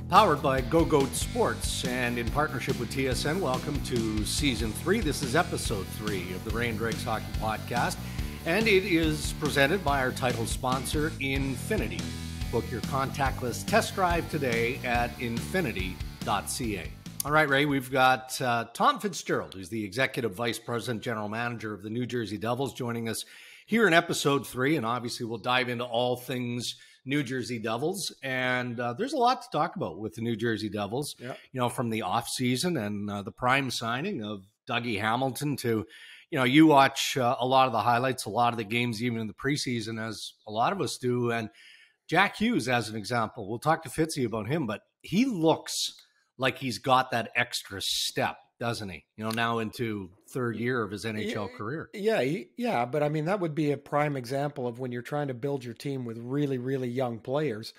Powered by Go-Goat Sports and in partnership with TSN, welcome to Season 3. This is Episode 3 of the Ray Dregs Hockey Podcast, and it is presented by our title sponsor, Infinity. Book your contactless test drive today at infinity.ca. All right, Ray, we've got Tom Fitzgerald, who's the Executive Vice President, General Manager of the New Jersey Devils, joining us here in Episode 3, and obviously we'll dive into all things New Jersey Devils, and there's a lot to talk about with the New Jersey Devils, You know, from the offseason and the prime signing of Dougie Hamilton to, you know, you watch a lot of the highlights, a lot of the games, even in the preseason, as a lot of us do, and Jack Hughes, as an example, we'll talk to Fitzy about him, but he looks like he's got that extra step, doesn't he? You know, now into third year of his NHL career. Yeah, but I mean, that would be a prime example of when you're trying to build your team with really, really young players.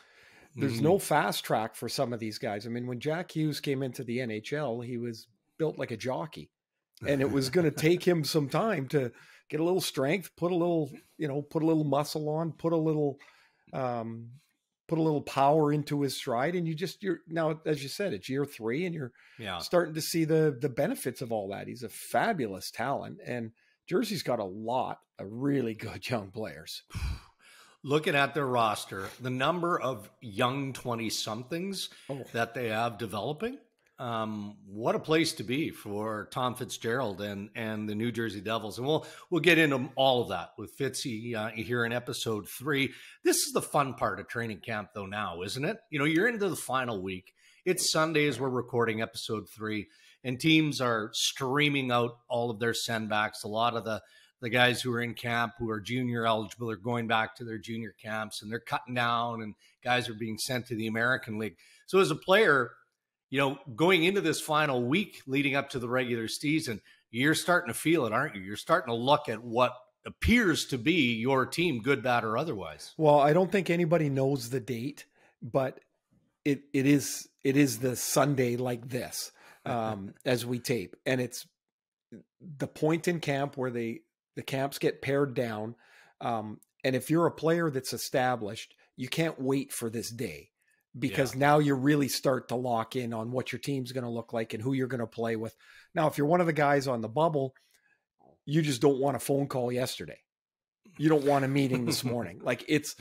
There's no fast track for some of these guys. I mean, when Jack Hughes came into the NHL, he was built like a jockey, and it was going to take him some time to get a little strength, put a little muscle on, put a little power into his stride, and you're now, as you said, it's year 3, and you're starting to see the benefits of all that. He's a fabulous talent, and Jersey's got a lot of really good young players. Looking at their roster, the number of young 20-somethings that they have developing, what a place to be for Tom Fitzgerald and the New Jersey Devils. And we'll get into all of that with Fitzy here in Episode 3. This is the fun part of training camp, though, now, isn't it? You know, you're into the final week. It's Sunday as we're recording Episode 3, and teams are streaming out all of their sendbacks. A lot of the guys who are in camp who are junior eligible are going back to their junior camps, and they're cutting down, and guys are being sent to the American League. So as a player, you know, going into this final week leading up to the regular season, you're starting to feel it, aren't you? You're starting to look at what appears to be your team, good, bad, or otherwise. Well, I don't think anybody knows the date, but it is the Sunday like this as we tape. And it's the point in camp where the camps get pared down. And if you're a player that's established, you can't wait for this day. Because now you really start to lock in on what your team's going to look like and who you're going to play with. Now, if you're one of the guys on the bubble, you just don't want a phone call yesterday. You don't want a meeting this morning. Like it's,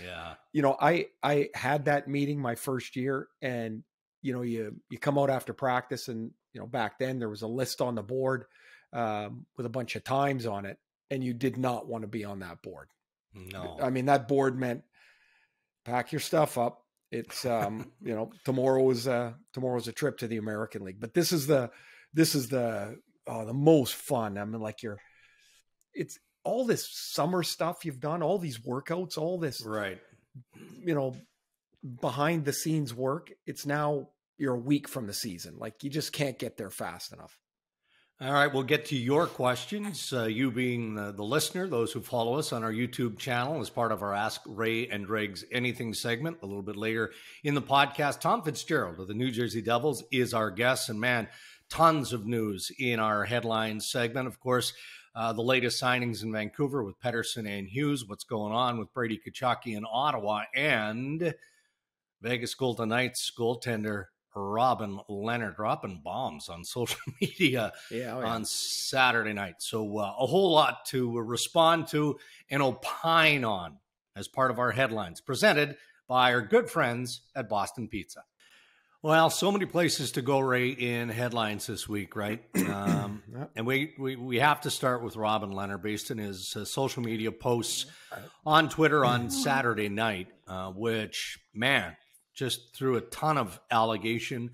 you know, I had that meeting my first year, and, you know, you come out after practice, and, you know, back then there was a list on the board with a bunch of times on it, and you did not want to be on that board. No, I mean, that board meant pack your stuff up. It's you know, tomorrow is a trip to the American League, but this is the most fun. I mean, like it's all this summer stuff you've done, all these workouts, all this, right? You know, behind the scenes work. It's now you're a week from the season. Like you just can't get there fast enough. All right, we'll get to your questions, you being the listener, those who follow us on our YouTube channel as part of our Ask Ray and Dregs Anything segment a little bit later in the podcast. Tom Fitzgerald of the New Jersey Devils is our guest, and man, tons of news in our headlines segment. Of course, the latest signings in Vancouver with Pettersson and Hughes, what's going on with Brady Tkachuk in Ottawa, and Vegas Golden Knights goaltender Robin Leonard dropping bombs on social media on Saturday night. So a whole lot to respond to and opine on as part of our headlines, presented by our good friends at Boston Pizza. Well, so many places to go, Ray, in headlines this week, right? And we have to start with Robin Leonard, based on his social media posts on Twitter on Saturday night, which, man, just threw a ton of allegation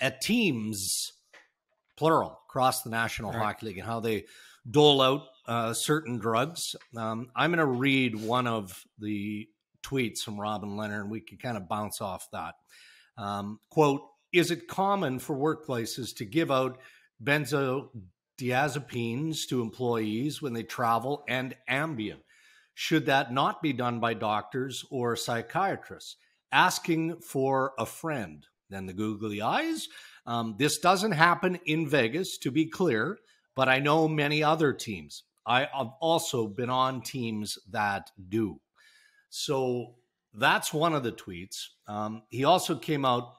at teams, plural, across the National Hockey League, and how they dole out certain drugs. I'm going to read one of the tweets from Robin Leonard, and we can kind of bounce off that. Quote, "Is it common for workplaces to give out benzodiazepines to employees when they travel, and Ambien? Should that not be done by doctors or psychiatrists? Asking for a friend." Then the googly eyes. "This doesn't happen in Vegas, to be clear, but I know many other teams. I've also been on teams that do." So that's one of the tweets. He also came out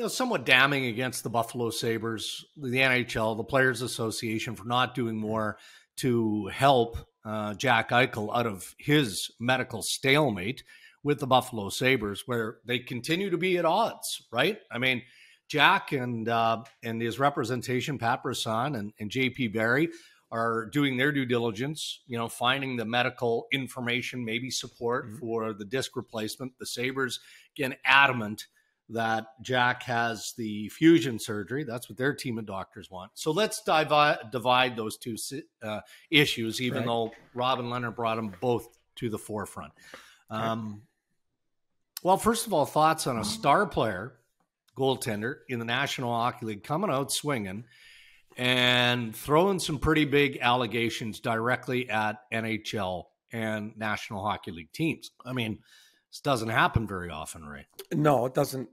somewhat damning against the Buffalo Sabres, the NHL, the Players Association for not doing more to help Jack Eichel out of his medical stalemate with the Buffalo Sabres, where they continue to be at odds, right? I mean, Jack and his representation, Pat Brisson and JP Barry, are doing their due diligence, finding the medical information, maybe support for the disc replacement. The Sabres, again, adamant that Jack has the fusion surgery. That's what their team of doctors want. So let's divide those two issues, even though Robin Leonard brought them both to the forefront. Well, first of all, thoughts on a star player, goaltender in the National Hockey League coming out swinging and throwing some pretty big allegations directly at NHL and National Hockey League teams. I mean, this doesn't happen very often, Ray. No, it doesn't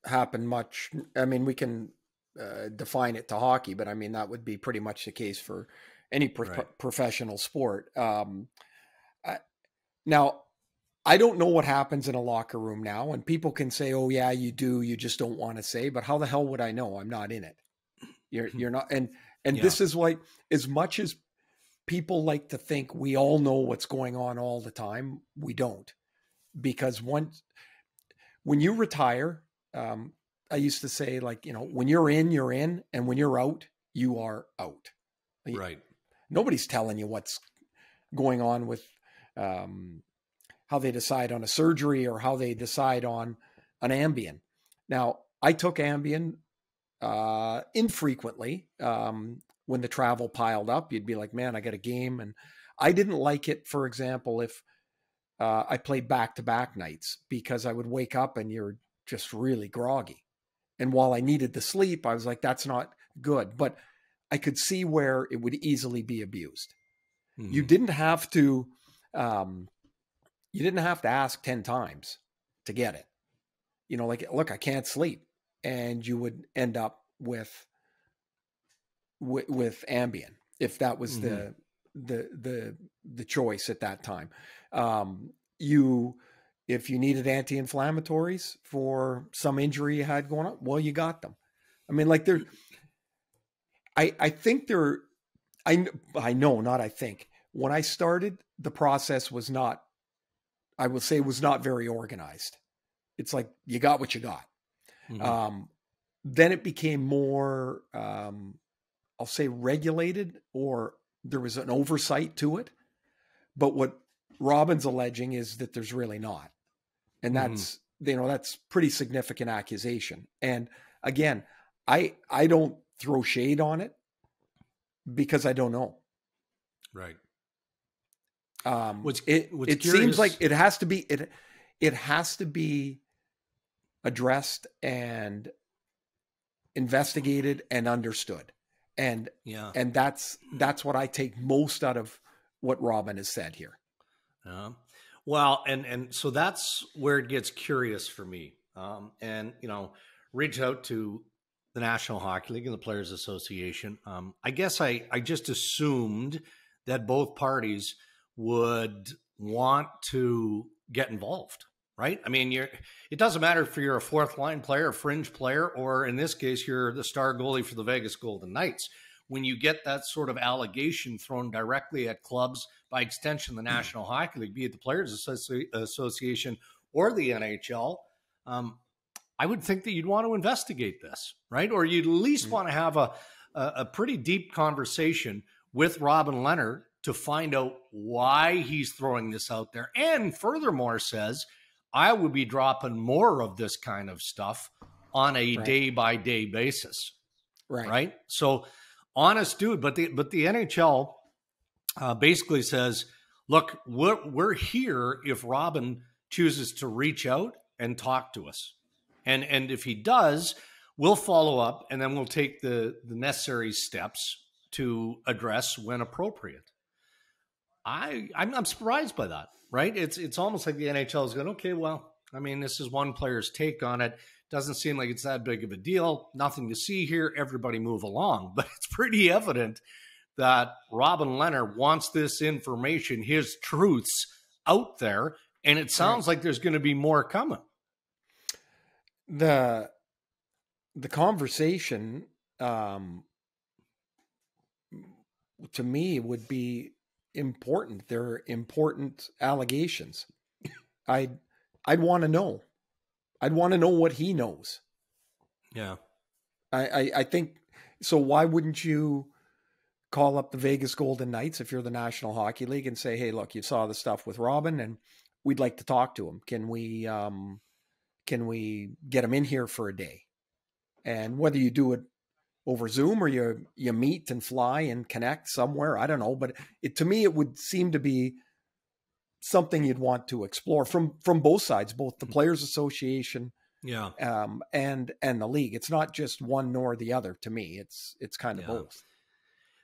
happen much. I mean, we can define it to hockey, but I mean, that would be pretty much the case for any professional sport. Now, I don't know what happens in a locker room now, and people can say, oh yeah, you do, you just don't want to say, but how the hell would I know? I'm not in it. You're not. And this is like, as much as people like to think we all know what's going on all the time, we don't. Because when you retire, I used to say, like, when you're in, and when you're out, you are out. Right. Nobody's telling you what's going on with how they decide on a surgery or how they decide on an Ambien. Now, I took Ambien infrequently. When the travel piled up, you'd be like, man, I got a game. And I didn't like it, for example, if I played back-to-back nights, because I would wake up and you're just really groggy. And while I needed the sleep, I was like, that's not good. But I could see where it would easily be abused. Mm-hmm. You didn't have to ask 10 times to get it. Like, look, I can't sleep. And you would end up with Ambien, if that was the choice at that time. If you needed anti-inflammatories for some injury you had going on, well, you got them. I mean, like, when I started, the process was not very organized. It's like, you got what you got. Mm-hmm. Then it became more, I'll say, regulated, or there was an oversight to it. But what Robin's alleging is that there's really not. And that's, that's pretty significant accusation. And again, I don't throw shade on it because I don't know. Right. It seems like it has to be addressed and investigated and understood. And that's what I take most out of what Robin has said here. Well, and so that's where it gets curious for me. Reach out to the National Hockey League and the Players Association. I guess I just assumed that both parties would want to get involved, right? I mean, it doesn't matter if you're a fourth line player, a fringe player, or in this case, you're the star goalie for the Vegas Golden Knights. When you get that sort of allegation thrown directly at clubs, by extension, the National Hockey League, be it the Players Association or the NHL, I would think that you'd want to investigate this, right? Or you'd at least want to have a pretty deep conversation with Robin Leonard to find out why he's throwing this out there. And furthermore says, I would be dropping more of this kind of stuff on a day-by-day basis. Right? So, honest dude, but the NHL basically says, look, we're here if Robin chooses to reach out and talk to us. And if he does, we'll follow up, and then we'll take the necessary steps to address when appropriate. I'm surprised by that, right? It's almost like the NHL is going, okay, well, I mean, this is one player's take on it. Doesn't seem like it's that big of a deal. Nothing to see here. Everybody move along. But it's pretty evident that Robin Leonard wants this information, his truths, out there, and it sounds like there's going to be more coming. the conversation, to me, would be important. They're important allegations. I'd want to know. I'd want to know what he knows. Yeah. I think so. Why wouldn't you call up the Vegas Golden Knights if you're the National Hockey League and say, hey, look, you saw the stuff with Robin and we'd like to talk to him. Can we get him in here for a day? And whether you do it over Zoom or you meet and fly and connect somewhere, I don't know. But to me, it would seem to be something you'd want to explore from both sides, both the Players Association, and the league. It's not just one nor the other. To me, it's kind of both.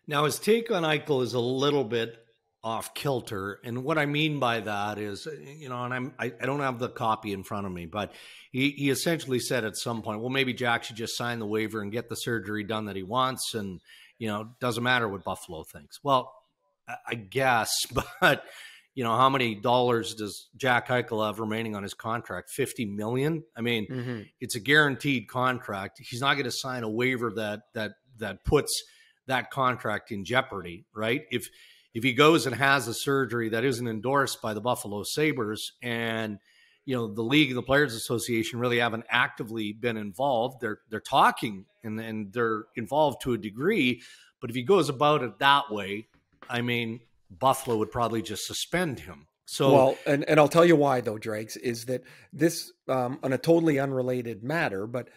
Now, his take on Eichel is a little bit off kilter, and what I mean by that is, and I don't have the copy in front of me, but he essentially said at some point, well, maybe Jack should just sign the waiver and get the surgery done that he wants, and doesn't matter what Buffalo thinks. Well, I guess, but how many dollars does Jack Eichel have remaining on his contract? $50 million. I mean, It's a guaranteed contract. He's not going to sign a waiver that puts that contract in jeopardy, right? If he goes and has a surgery that isn't endorsed by the Buffalo Sabres, and the league and the Players Association really haven't actively been involved, they're talking and they're involved to a degree, but if he goes about it that way, I mean, Buffalo would probably just suspend him. So, well, and I'll tell you why though, Dregs, is that this on a totally unrelated matter, but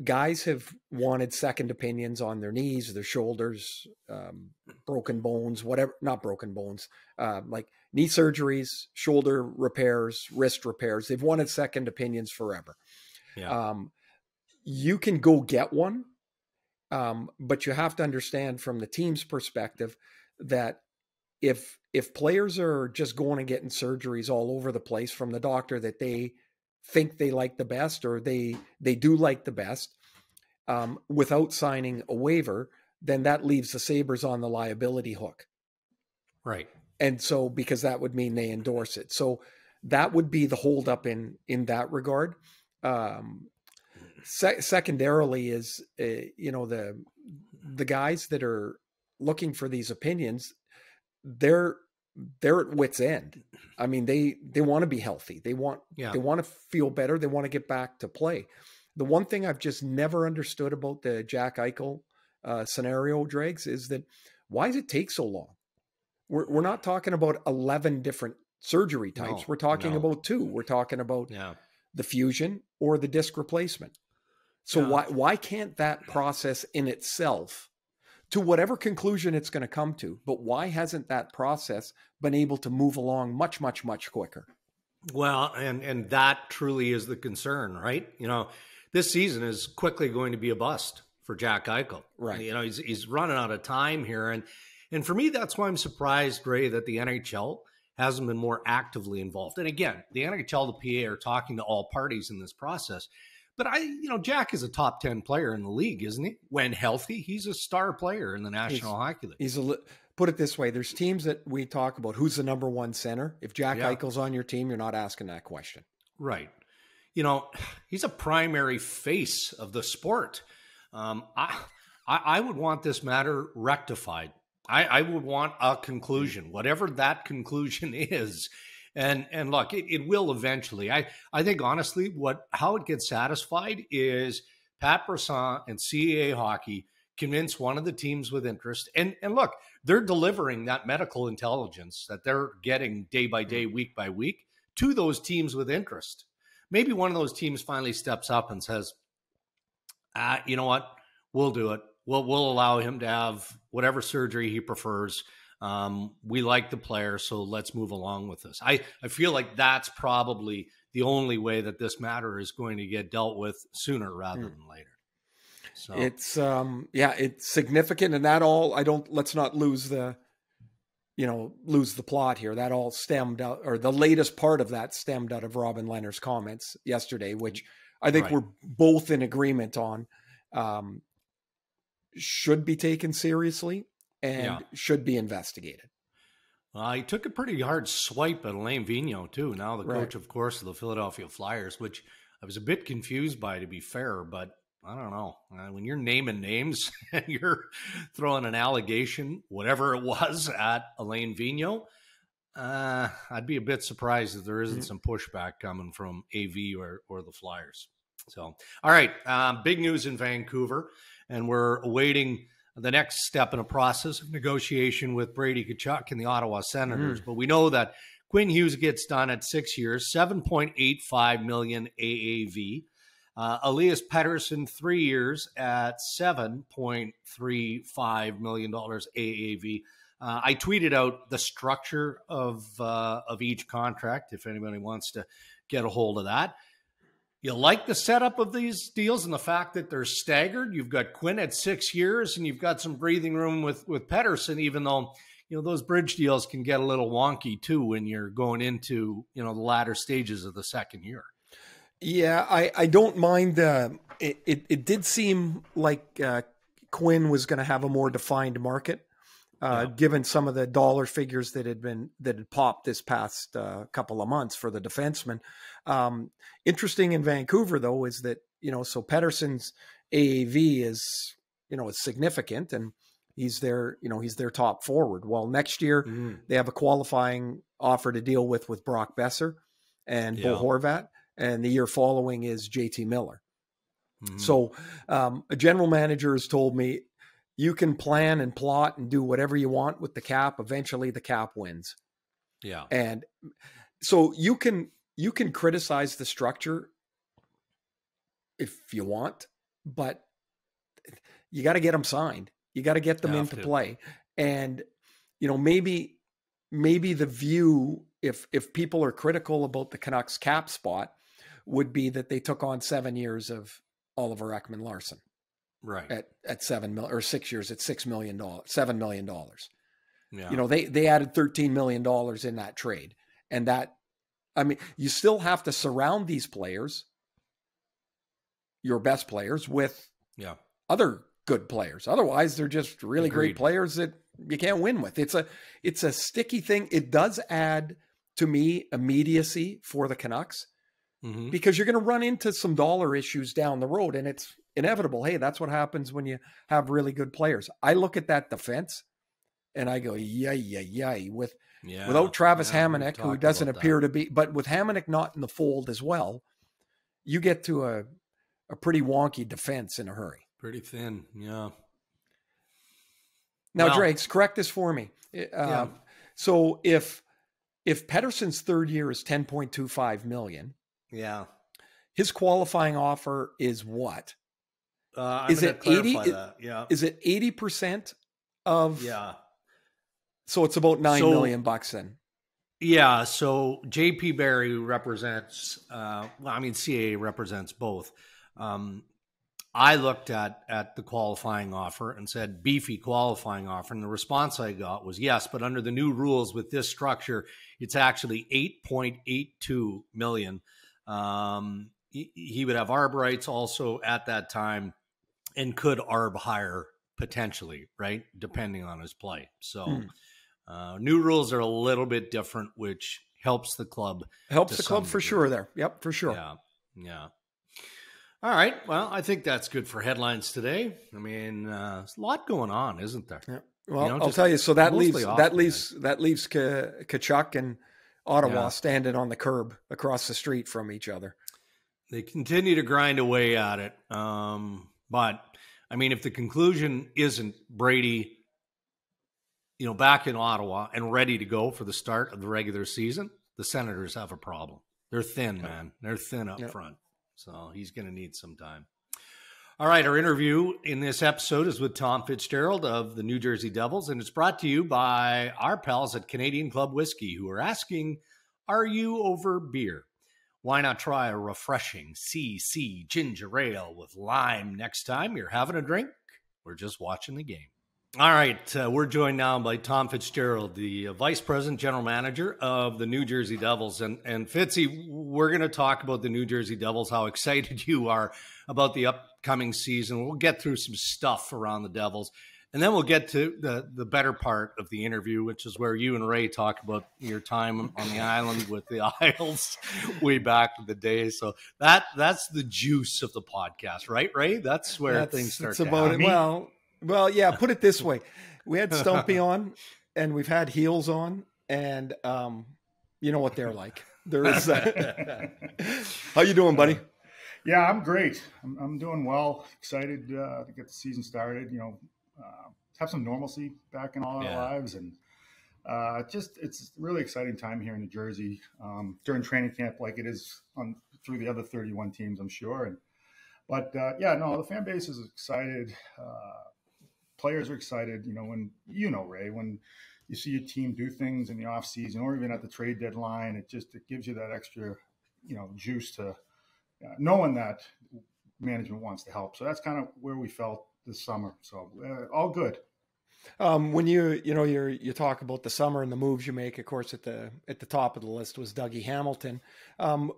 guys have wanted second opinions on their knees, their shoulders, broken bones, whatever, not broken bones, like knee surgeries, shoulder repairs, wrist repairs. They've wanted second opinions forever. Yeah. You can go get one, but you have to understand from the team's perspective that if players are just going and getting surgeries all over the place from the doctor that they think they like the best, or they do like the best, without signing a waiver, then that leaves the Sabres on the liability hook. Right. And so, because that would mean they endorse it. So that would be the holdup in that regard. Secondarily is, the guys that are looking for these opinions, they're at wit's end. I mean, they want to be healthy. They want to feel better. They want to get back to play. The one thing I've just never understood about the Jack Eichel scenario, Dregs, is that why does it take so long? We're not talking about 11 different surgery types. We're talking about 2. We're talking about the fusion or the disc replacement. So why can't that process in itself, to whatever conclusion it's going to come to, but why hasn't that process been able to move along much, much, much quicker? Well, and that truly is the concern, right? This season is quickly going to be a bust for Jack Eichel. Right. He's running out of time here. And for me, that's why I'm surprised, Ray, that the NHL hasn't been more actively involved. And again, the NHL, the PA are talking to all parties in this process. But Jack is a top 10 player in the league, isn't he? When healthy, he's a star player in the National Hockey League. Put it this way. There's teams that we talk about, who's the number one center? If Jack Eichel's on your team, you're not asking that question. Right. He's a primary face of the sport. I would want this matter rectified. I would want a conclusion, whatever that conclusion is. And look, it will eventually. I think, honestly, how it gets satisfied is Pat Brisson and CAA Hockey convince one of the teams with interest. And look, they're delivering that medical intelligence that they're getting day by day, week by week, to those teams with interest. Maybe one of those teams finally steps up and says, you know what, we'll do it. We'll allow him to have whatever surgery he prefers. We like the player, so let's move along with this. I feel like that's probably the only way that this matter is going to get dealt with sooner rather than later. So it's significant, and let's not lose the plot here. That all stemmed out, or the latest part of that stemmed out of Robin Lehner's comments yesterday, which I think we're both in agreement on, should be taken seriously and should be investigated. He took a pretty hard swipe at Alain Vigneault, too, now the coach, of course, of the Philadelphia Flyers, which I was a bit confused by, to be fair, but I don't know. When you're naming names and you're throwing an allegation, whatever it was, at Alain Vigneault, I'd be a bit surprised if there isn't some pushback coming from AV or the Flyers. So, all right, big news in Vancouver, and we're awaiting the next step in a process of negotiation with Brady Tkachuk and the Ottawa Senators. But we know that Quinn Hughes gets done at 6 years, $7.85 million AAV. Elias Pettersson, 3 years at $7.35 million AAV. I tweeted out the structure of each contract if anybody wants to get a hold of that. You like the setup of these deals and the fact that they're staggered. You've got Quinn at 6 years, and you've got some breathing room with Pettersson, even though, those bridge deals can get a little wonky too when you're going into, the latter stages of the second year. Yeah, I don't mind. It did seem like Quinn was going to have a more defined market, given some of the dollar figures that had popped this past couple of months for the defenseman. Interesting in Vancouver, though, is that, so Pettersson's AAV is significant, and he's their top forward. Well, next year they have a qualifying offer to deal with Brock Besser and Bo Horvat, and the year following is JT Miller. So a general manager has told me, you can plan and plot and do whatever you want with the cap. Eventually the cap wins. Yeah. And so you can criticize the structure if you want, but you got to get them signed. You got to get them into play. And, maybe the view, if people are critical about the Canucks cap spot, would be that they took on 7 years of Oliver Ekman-Larsson. Right. At 7 million, or 6 years at $6 million, $7 million. Yeah. They added $13 million in that trade. And you still have to surround these players, your best players, with other good players. Otherwise, they're just really great players that you can't win with. It's a sticky thing. It does add, to me, immediacy for the Canucks, because you're going to run into some dollar issues down the road, and it's inevitable. Hey, that's what happens when you have really good players. I look at that defense and I go, yay. Without Travis Hamonic, who doesn't appear to be, but with Hamonic not in the fold as well, you get to a pretty wonky defense in a hurry. Pretty thin. Yeah. Now, Dregs, correct this for me. So if Pettersson's third year is $10.25 million, his qualifying offer is what? Is it 80? Yeah. Is it 80% of? Yeah. So it's about $9 million then. Yeah. So JP Barry represents, CAA represents both. I looked at the qualifying offer and said beefy qualifying offer. And the response I got was yes, but under the new rules with this structure, it's actually $8.82 million. He would have ARB rights also at that time, and could ARB hire potentially, right? Depending on his play. So new rules are a little bit different, which helps the club. Helps the club for sure there. Yep, for sure. Yeah. All right. Well, I think that's good for headlines today. I mean, there's a lot going on, isn't there? Yeah. Well, I'll tell you. So that leaves Tkachuk and Ottawa standing on the curb across the street from each other. They continue to grind away at it. But I mean, if the conclusion isn't Brady, back in Ottawa and ready to go for the start of the regular season, the Senators have a problem. They're thin, man. They're thin up front. So he's going to need some time. All right. Our interview in this episode is with Tom Fitzgerald of the New Jersey Devils, and it's brought to you by our pals at Canadian Club Whiskey, who are asking, are you over beer? Why not try a refreshing CC ginger ale with lime next time you're having a drink or just watching the game? All right, we're joined now by Tom Fitzgerald, the Vice President General Manager of the New Jersey Devils. And Fitzy, we're going to talk about the New Jersey Devils, how excited you are about the upcoming season. We'll get through some stuff around the Devils. And then we'll get to the better part of the interview, which is where you and Ray talk about your time on the island with the Isles way back in the day. So that's the juice of the podcast, right, Ray? That's where things start to happen. Well, yeah, put it this way. We had Stumpy on, and we've had Heels on, and you know what they're like. There is How you doing, buddy? Yeah, I'm great. I'm doing well. Excited to get the season started. Have some normalcy back in all our lives, and it's a really exciting time here in New Jersey during training camp, like it is through the other 31 teams, I'm sure. The fan base is excited. Players are excited. When Ray, when you see your team do things in the off season or even at the trade deadline, it gives you that extra, juice to knowing that management wants to help. So that's kind of where we felt this summer. So all good. When you talk about the summer and the moves you make, of course, at the top of the list was Dougie Hamilton.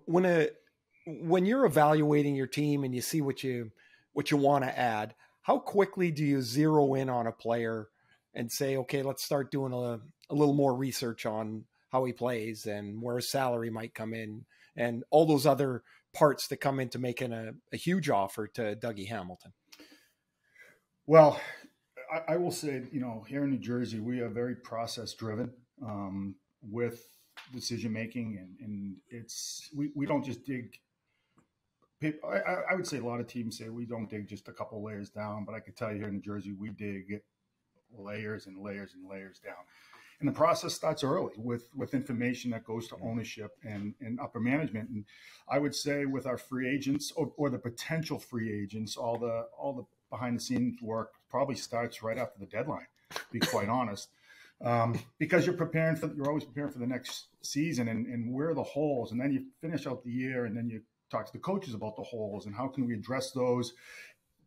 When you're evaluating your team and you see what you want to add, how quickly do you zero in on a player and say, okay, let's start doing a little more research on how he plays and where his salary might come in and all those other parts that come into making a huge offer to Dougie Hamilton? Well, I will say, here in New Jersey, we are very process driven with decision making, and we don't just dig. I would say a lot of teams say we don't dig just a couple layers down, but I could tell you here in New Jersey, we dig layers and layers and layers down. And the process starts early with information that goes to ownership and upper management. And I would say with our free agents or the potential free agents, all the behind the scenes work probably starts right after the deadline, to be quite honest. Because you're always preparing for the next season and where are the holes, and then you finish out the year and then you talk to the coaches about the holes and how can we address those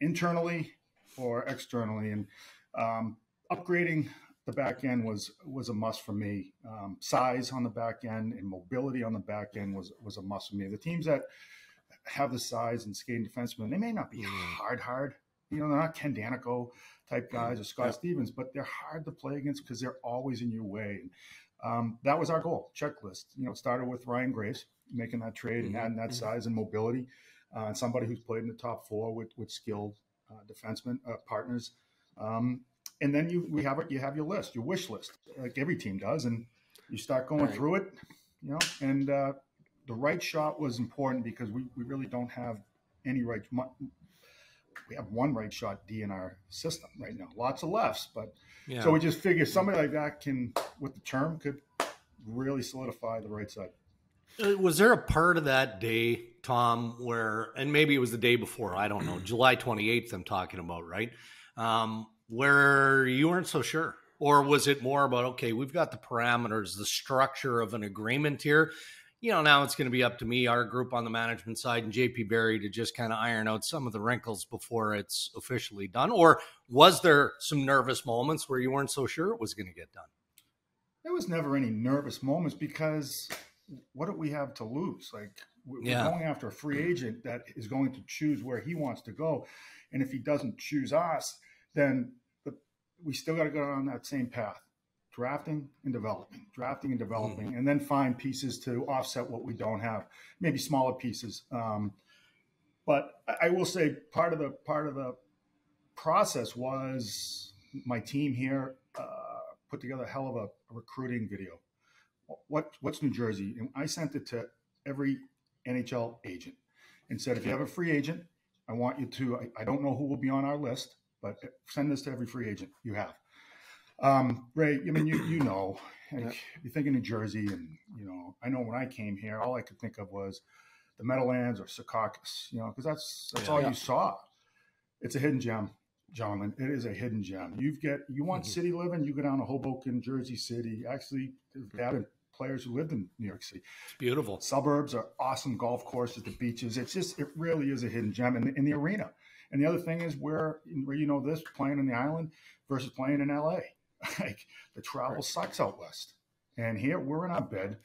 internally or externally. And upgrading the back end was a must for me. Size on the back end and mobility on the back end was a must for me. The teams that have the size and skating defensemen, they may not be hard. They're not Ken Danico type guys or Scott Stevens, but they're hard to play against because they're always in your way. That was our goal, checklist. It started with Ryan Graves making that trade and adding that size and mobility, and somebody who's played in the top four with skilled defensemen partners. And then you have your list, your wish list, like every team does, and you start going through it. And the right shot was important because we really don't have any right. We have one right shot D in our system right now. Lots of lefts, but so we just figure somebody like that with the term, could really solidify the right side. Was there a part of that day, Tom, and maybe it was the day before, I don't know, July 28th I'm talking about, right? Where you weren't so sure? Or was it more about, okay, we've got the parameters, the structure of an agreement here. Now it's going to be up to me, our group on the management side, and JP Barry to just kind of iron out some of the wrinkles before it's officially done? Or was there some nervous moments where you weren't so sure it was going to get done? There was never any nervous moments because what do we have to lose? Like, we're going after a free agent that is going to choose where he wants to go. And if he doesn't choose us, then we still got to go on that same path. Drafting and developing, and then find pieces to offset what we don't have, maybe smaller pieces. But I will say part of the process was my team here put together a hell of a recruiting video. What's New Jersey? And I sent it to every NHL agent and said, if you have a free agent, I want you to, I don't know who will be on our list, but send this to every free agent you have. Ray, I mean, you think of New Jersey, and I know when I came here, all I could think of was the Meadowlands or Secaucus, because that's all you saw. It's a hidden gem, gentlemen. It is a hidden gem. You want city living, you go down to Hoboken, Jersey City. Actually, they have players who lived in New York City. It's beautiful. Suburbs are awesome, golf courses, the beaches. It really is a hidden gem in the arena. And the other thing is where playing in the island versus playing in LA. Like, the travel sucks out west, and here we're in our bed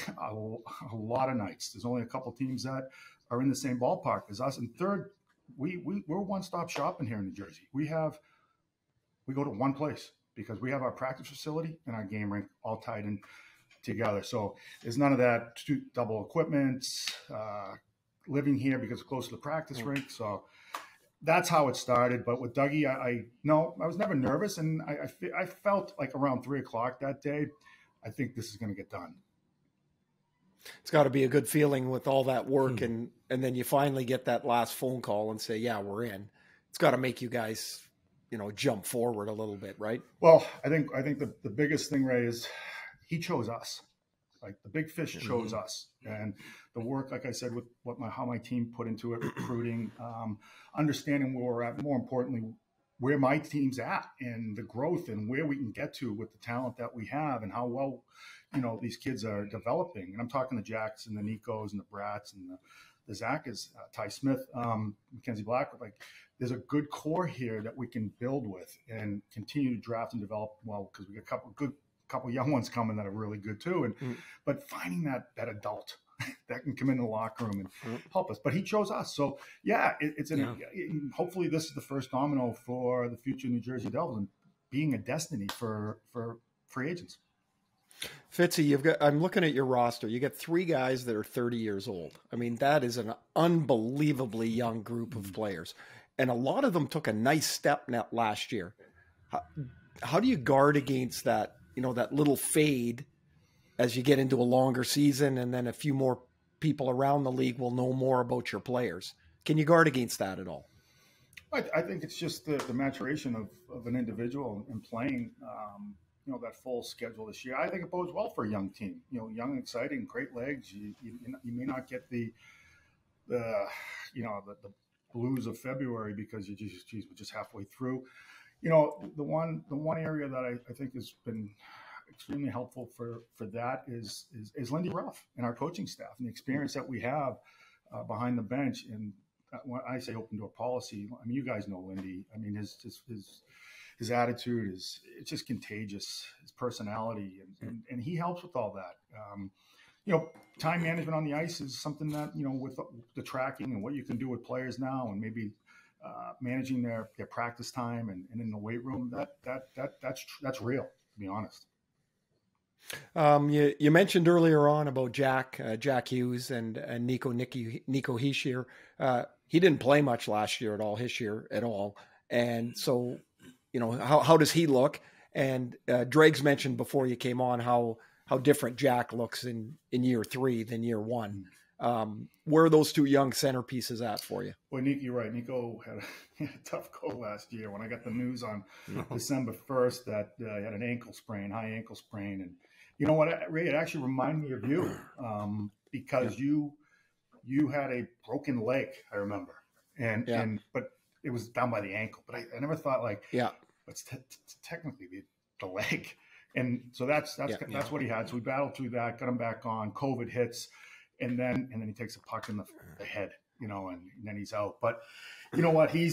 a lot of nights. There's only a couple teams that are in the same ballpark as us. And third, we're one-stop shopping here in New Jersey. We have we go to one place because we have our practice facility and our game rink all tied in together. So there's none of that double equipment, living here because it's close to the practice rink. So that's how it started. But with Dougie, I was never nervous. And I felt like around 3:00 that day, I think this is going to get done. It's got to be a good feeling with all that work. And then you finally get that last phone call and say, yeah, we're in. It's got to make you guys, jump forward a little bit, right? Well, I think the biggest thing, Ray, is he chose us. Like the big fish chose us, and the work, like I said, with how my team put into it, recruiting, understanding where we're at, more importantly, where my team's at, and the growth and where we can get to with the talent that we have, and how well, these kids are developing. And I'm talking the Jacks and the Nikos and the Brats and the Zakas, Ty Smith, Mackenzie Blackwood. Like, there's a good core here that we can build with and continue to draft and develop well, because we got a couple young ones coming that are really good too. And but finding that adult that can come into the locker room and help us. But he chose us. So yeah, hopefully this is the first domino for the future New Jersey Devils and being a destiny for free agents. Fitzy, I'm looking at your roster. You got 3 guys that are 30 years old. I mean, that is an unbelievably young group of players. And a lot of them took a nice step last year. How do you guard against that, that little fade as you get into a longer season, and then a few more people around the league will know more about your players? Can you guard against that at all? I think it's just the maturation of an individual and playing, that full schedule this year. I think it bodes well for a young team. Young, exciting, great legs. You may not get the blues of February because we're just halfway through. The one area that I think has been extremely helpful for that is Lindy Ruff and our coaching staff and the experience that we have behind the bench. And when I say open door policy, I mean, you guys know Lindy. I mean, his attitude it's just contagious. His personality and he helps with all that. Time management on the ice is something that with the tracking and what you can do with players now, and maybe managing their practice time and in the weight room, that's real, to be honest. You mentioned earlier on about Jack Hughes and Nico Hischier. He didn't play much last year at all. And so, how does he look? And Dregs mentioned before you came on how different Jack looks in year 3 than year 1. Where are those 2 young centerpieces at for you? Well, Nico, you're right. Nico had a tough go last year. When I got the news on December 1st that he had an high ankle sprain. And you know what, Ray, it actually reminded me of you because you had a broken leg, I remember. But it was down by the ankle. But I never thought but technically the leg. And so that's what he had. So we battled through that, got him back on. COVID hits. And then he takes a puck in the head, and then he's out. But you know what? He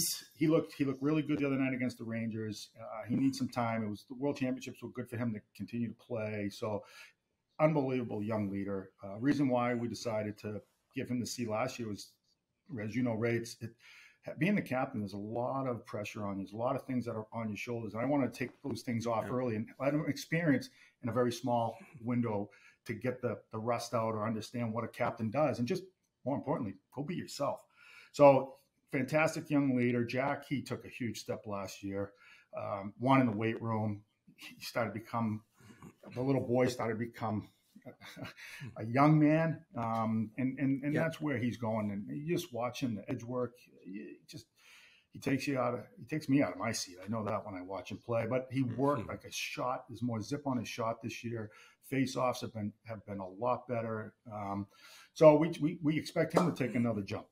looked really good the other night against the Rangers. He needs some time. It was the World Championships were good for him to continue to play. So unbelievable young leader. Reason why we decided to give him the C last year was, as you know, Ray, being the captain, there's a lot of pressure on you. There's a lot of things that are on your shoulders. And I want to take those things off early and let him experience in a very small window to get the rust out or understand what a captain does. And just more importantly, go be yourself. So fantastic young leader. Jack, he took a huge step last year. One in the weight room. The little boy started to become a young man. And that's where he's going. And you just watch him, the edge work, he takes me out of my seat. I know that when I watch him play, but he worked like a shot. There's more zip on his shot this year. Face-offs have been a lot better. So we expect him to take another jump.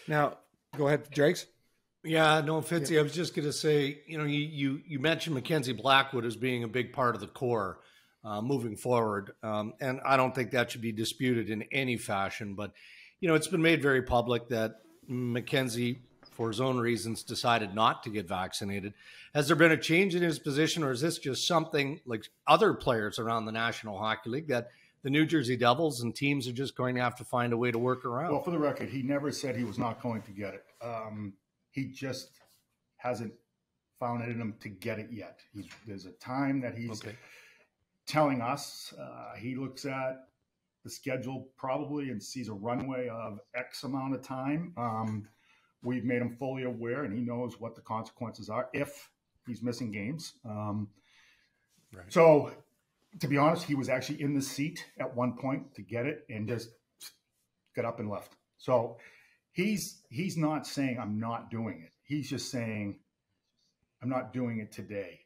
Now, go ahead, Dregs. Yeah, no, Fitzy, I was just going to say, you mentioned Mackenzie Blackwood as being a big part of the core moving forward. And I don't think that should be disputed in any fashion. But, it's been made very public that Mackenzie, for his own reasons, decided not to get vaccinated. Has there been a change in his position, or is this just something like other players around the National Hockey League that the New Jersey Devils and teams are just going to have to find a way to work around? Well, for the record, he never said he was not going to get it. He just hasn't found it in him to get it yet. There's a time that he's telling us he looks at the schedule probably and sees a runway of X amount of time. We've made him fully aware, and he knows what the consequences are if he's missing games. So, to be honest, he was actually in the seat at one point to get it and just got up and left. So he's not saying I'm not doing it. He's just saying I'm not doing it today.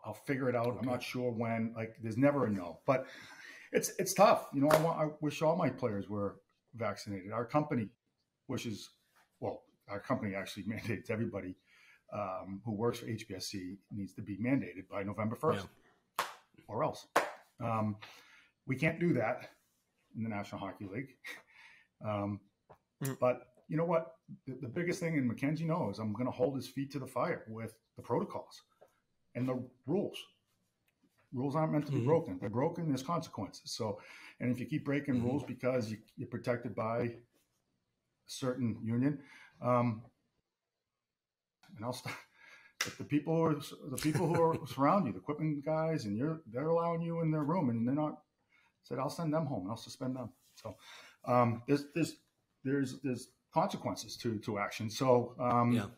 I'll figure it out. I'm not sure when. Like, there's never a no, but it's tough. You know, I wish all my players were vaccinated. Our company wishes. Well, our company actually mandates everybody who works for HBSC needs to be mandated by November 1st, or else. We can't do that in the National Hockey League. But you know what? The biggest thing, and Mackenzie knows, I'm going to hold his feet to the fire with the protocols and the rules. Rules aren't meant to be broken. They're broken, there's consequences. So, and if you keep breaking rules because you're protected by a certain union, and I'll stop. But the people who are surround you, the equipment guys, and they're allowing you in their room, and they're not. Said I'll send them home and I'll suspend them. So there's consequences to action. So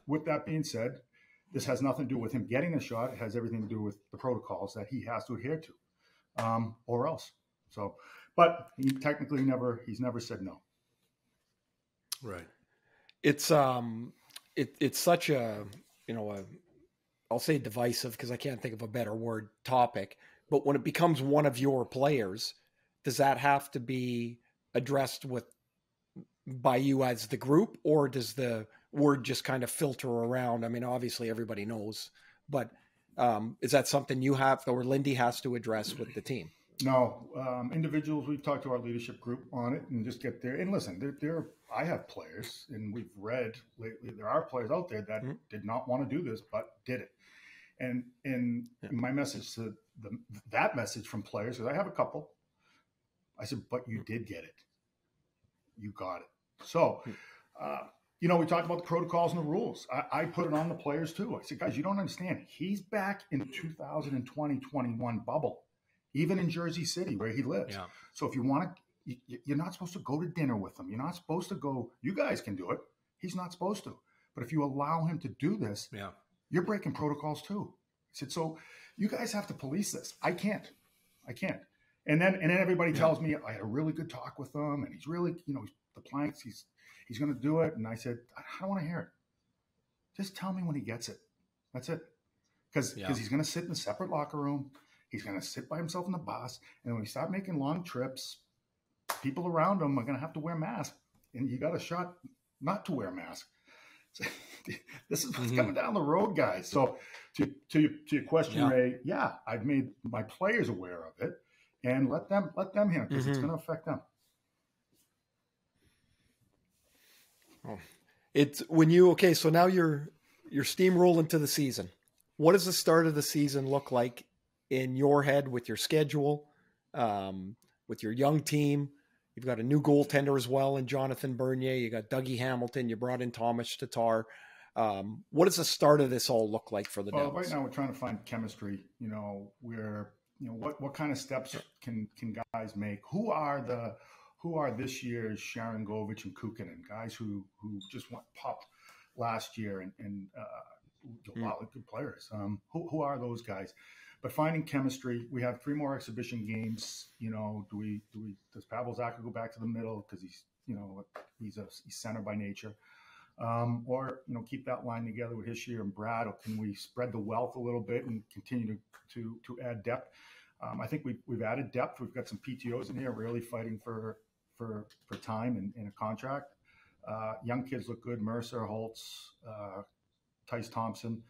with that being said, this has nothing to do with him getting a shot. It has everything to do with the protocols that he has to adhere to, or else. So, but he technically he's never said no. Right. It's such a, I'll say divisive because I can't think of a better word, topic, but when it becomes one of your players, does that have to be addressed by you as the group, or does the word just kind of filter around? I mean, obviously everybody knows, but is that something you have or Lindy has to address with the team? No, individuals, we've talked to our leadership group on it and just get there. And listen, I have players, and we've read lately, there are players out there that did not want to do this, but did it. And my message to that message from players, because I have a couple, I said, but you did get it. You got it. So, we talked about the protocols and the rules. I put it on the players too. I said, guys, you don't understand. He's back in 2020-21 bubble, even in Jersey City where he lives. Yeah. So if you want to, you're not supposed to go to dinner with him. You're not supposed to go. You guys can do it. He's not supposed to. But if you allow him to do this, you're breaking protocols too. I said, so you guys have to police this. I can't. And then everybody tells me I had a really good talk with him, and he's really, the planks, he's going to do it. And I said, I don't want to hear it. Just tell me when he gets it. That's it. Because he's going to sit in a separate locker room. He's going to sit by himself in the bus. And when we start making long trips, people around him are going to have to wear masks. And you got a shot not to wear a mask. So, this is what's coming down the road, guys. So to your question, Ray, I've made my players aware of it, and let them hear it, because it's going to affect them. Oh, it's when you so now you're steamrolling to the season. What does the start of the season look like in your head with your schedule, with your young team? You've got a new goaltender as well in Jonathan Bernier. You got Dougie Hamilton. You brought in Thomas Tatar. What does the start of this all look like for the Devils? Right now we're trying to find chemistry. What kind of steps can guys make? Who are this year's Sharon Govich and Kukkonen, guys who just went popped last year and wow, good players. Who are those guys? But finding chemistry, we have 3 more exhibition games. Does Pavel Zacha go back to the middle because he's center by nature, or keep that line together with Hischier and Brad, or can we spread the wealth a little bit and continue to add depth? I think we've added depth. We've got some PTOs in here really fighting for time and a contract. Young kids look good. Mercer, Holtz, Tice Thompson.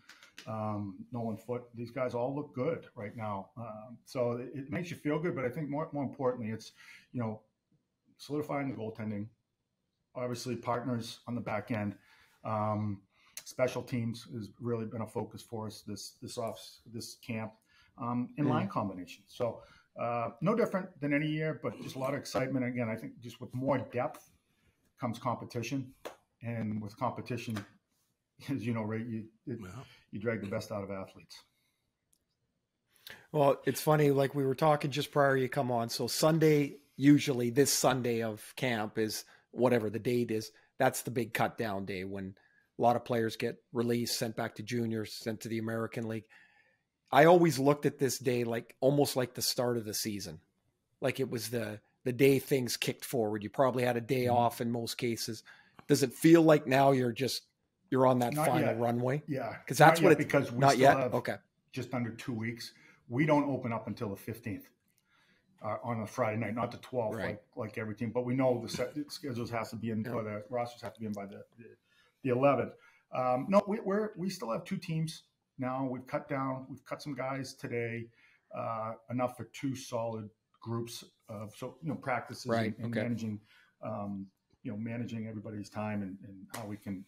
Nolan Foote, these guys all look good right now. So it makes you feel good, but I think more importantly, it's, solidifying the goaltending, obviously partners on the back end. Special teams has really been a focus for us this camp, in line combination. So no different than any year, but just a lot of excitement. Again, I think just with more depth comes competition, and with competition, as you know, Ray, you drag the best out of athletes. Well, it's funny, like we were talking just prior you come on. So Sunday, usually this Sunday of camp is whatever the date is. That's the big cut down day when a lot of players get released, sent back to juniors, sent to the American League. I always looked at this day like almost like the start of the season. Like it was the day things kicked forward. You probably had a day off in most cases. Does it feel like now you're on that Not final yet. runway? Yeah. Because that's what because we not still yet. have Okay. just under 2 weeks. We don't open up until the 15th on a Friday night, not the 12th, Right. like every team. But we know the schedules has to be in, or the rosters have to be in by the 11th. No, we still have 2 teams now. We've cut some guys today, enough for 2 solid groups of practices Right. and Okay. managing everybody's time and how we can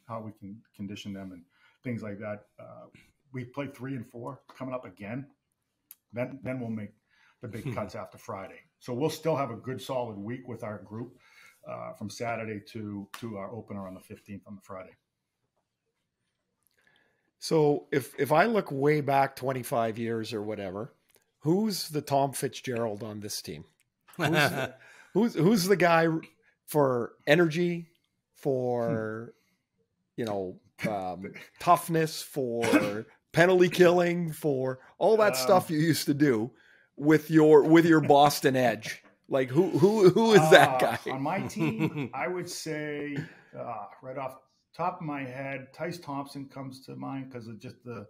condition them and things like that. We play 3 and 4 coming up again. Then we'll make the big cuts after Friday. So we'll still have a good solid week with our group from Saturday to our opener on the 15th on the Friday. So if I look way back 25 years or whatever, who's the Tom Fitzgerald on this team? Who's the guy for energy, for toughness, for penalty killing, for all that stuff you used to do with your Boston edge? Like who is that guy on my team? I would say right off the top of my head, Tice Thompson comes to mind because of just the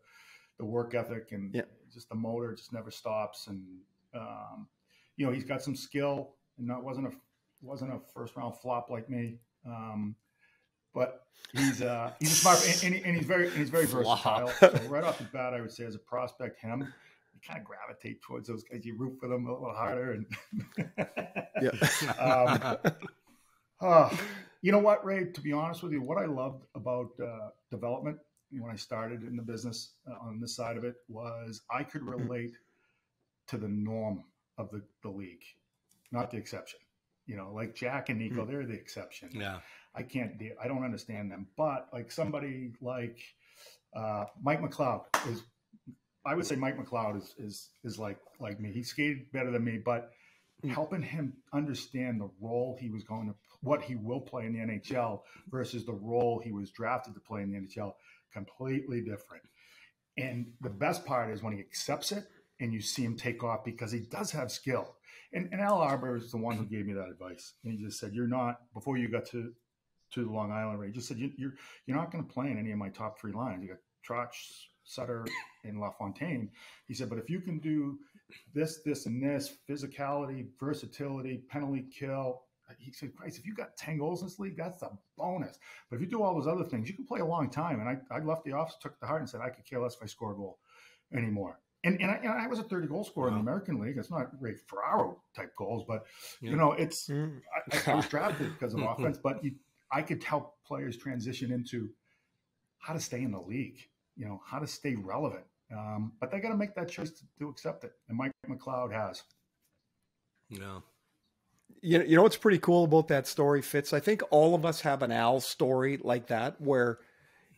work ethic and just the motor just never stops, and he's got some skill, and that wasn't a first round flop like me. But he's a smart and he's very versatile. So right off the bat, I would say as a prospect, him, you kind of gravitate towards those guys. You root for them a little harder. And you know what, Ray? To be honest with you, what I loved about development when I started in the business on this side of it was I could relate to the norm of the league, not the exception. Like Jack and Nico, they're the exception. Yeah. I don't understand them. But like somebody like Mike McLeod I would say Mike McLeod is like me. He skated better than me, but helping him understand the role what he will play in the NHL versus the role he was drafted to play in the NHL, completely different. And the best part is when he accepts it and you see him take off because he does have skill. And Al Arbour is the one who gave me that advice. And he just said, you're not, before you got to the Long Island Ray, he just said, you're not going to play in any of my top 3 lines. You got Trotch, Sutter, and LaFontaine. He said, but if you can do this, and this, physicality, versatility, penalty kill, he said, Christ, if you got 10 goals in this league, that's a bonus. But if you do all those other things, you can play a long time. And I left the office, took it to heart and said, I could care less if I score a goal anymore. And I was a 30-goal scorer in the American League. It's not Ray Ferraro type goals, but it's I was drafted because of offense. But I could help players transition into how to stay in the league, how to stay relevant. But they got to make that choice to accept it, and Mike McLeod has. Yeah. You know what's pretty cool about that story, Fitz? I think all of us have an Al story like that where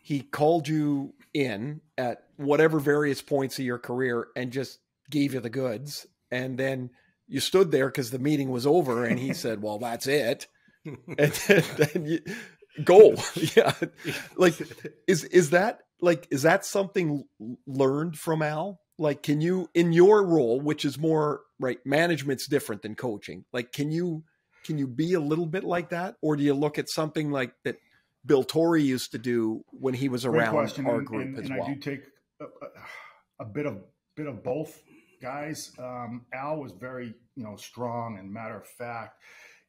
he called you in at whatever various points of your career and just gave you the goods. And then you stood there because the meeting was over and he said, well, that's it. And then you go. Yeah. Like, is that something learned from Al? Like, can you, in your role, which is more, right, management's different than coaching. Like, can you be a little bit like that? Or do you look at something like that Bill Torrey used to do when he was around our group as well? I do take a bit of both guys. Al was very, strong and matter of fact.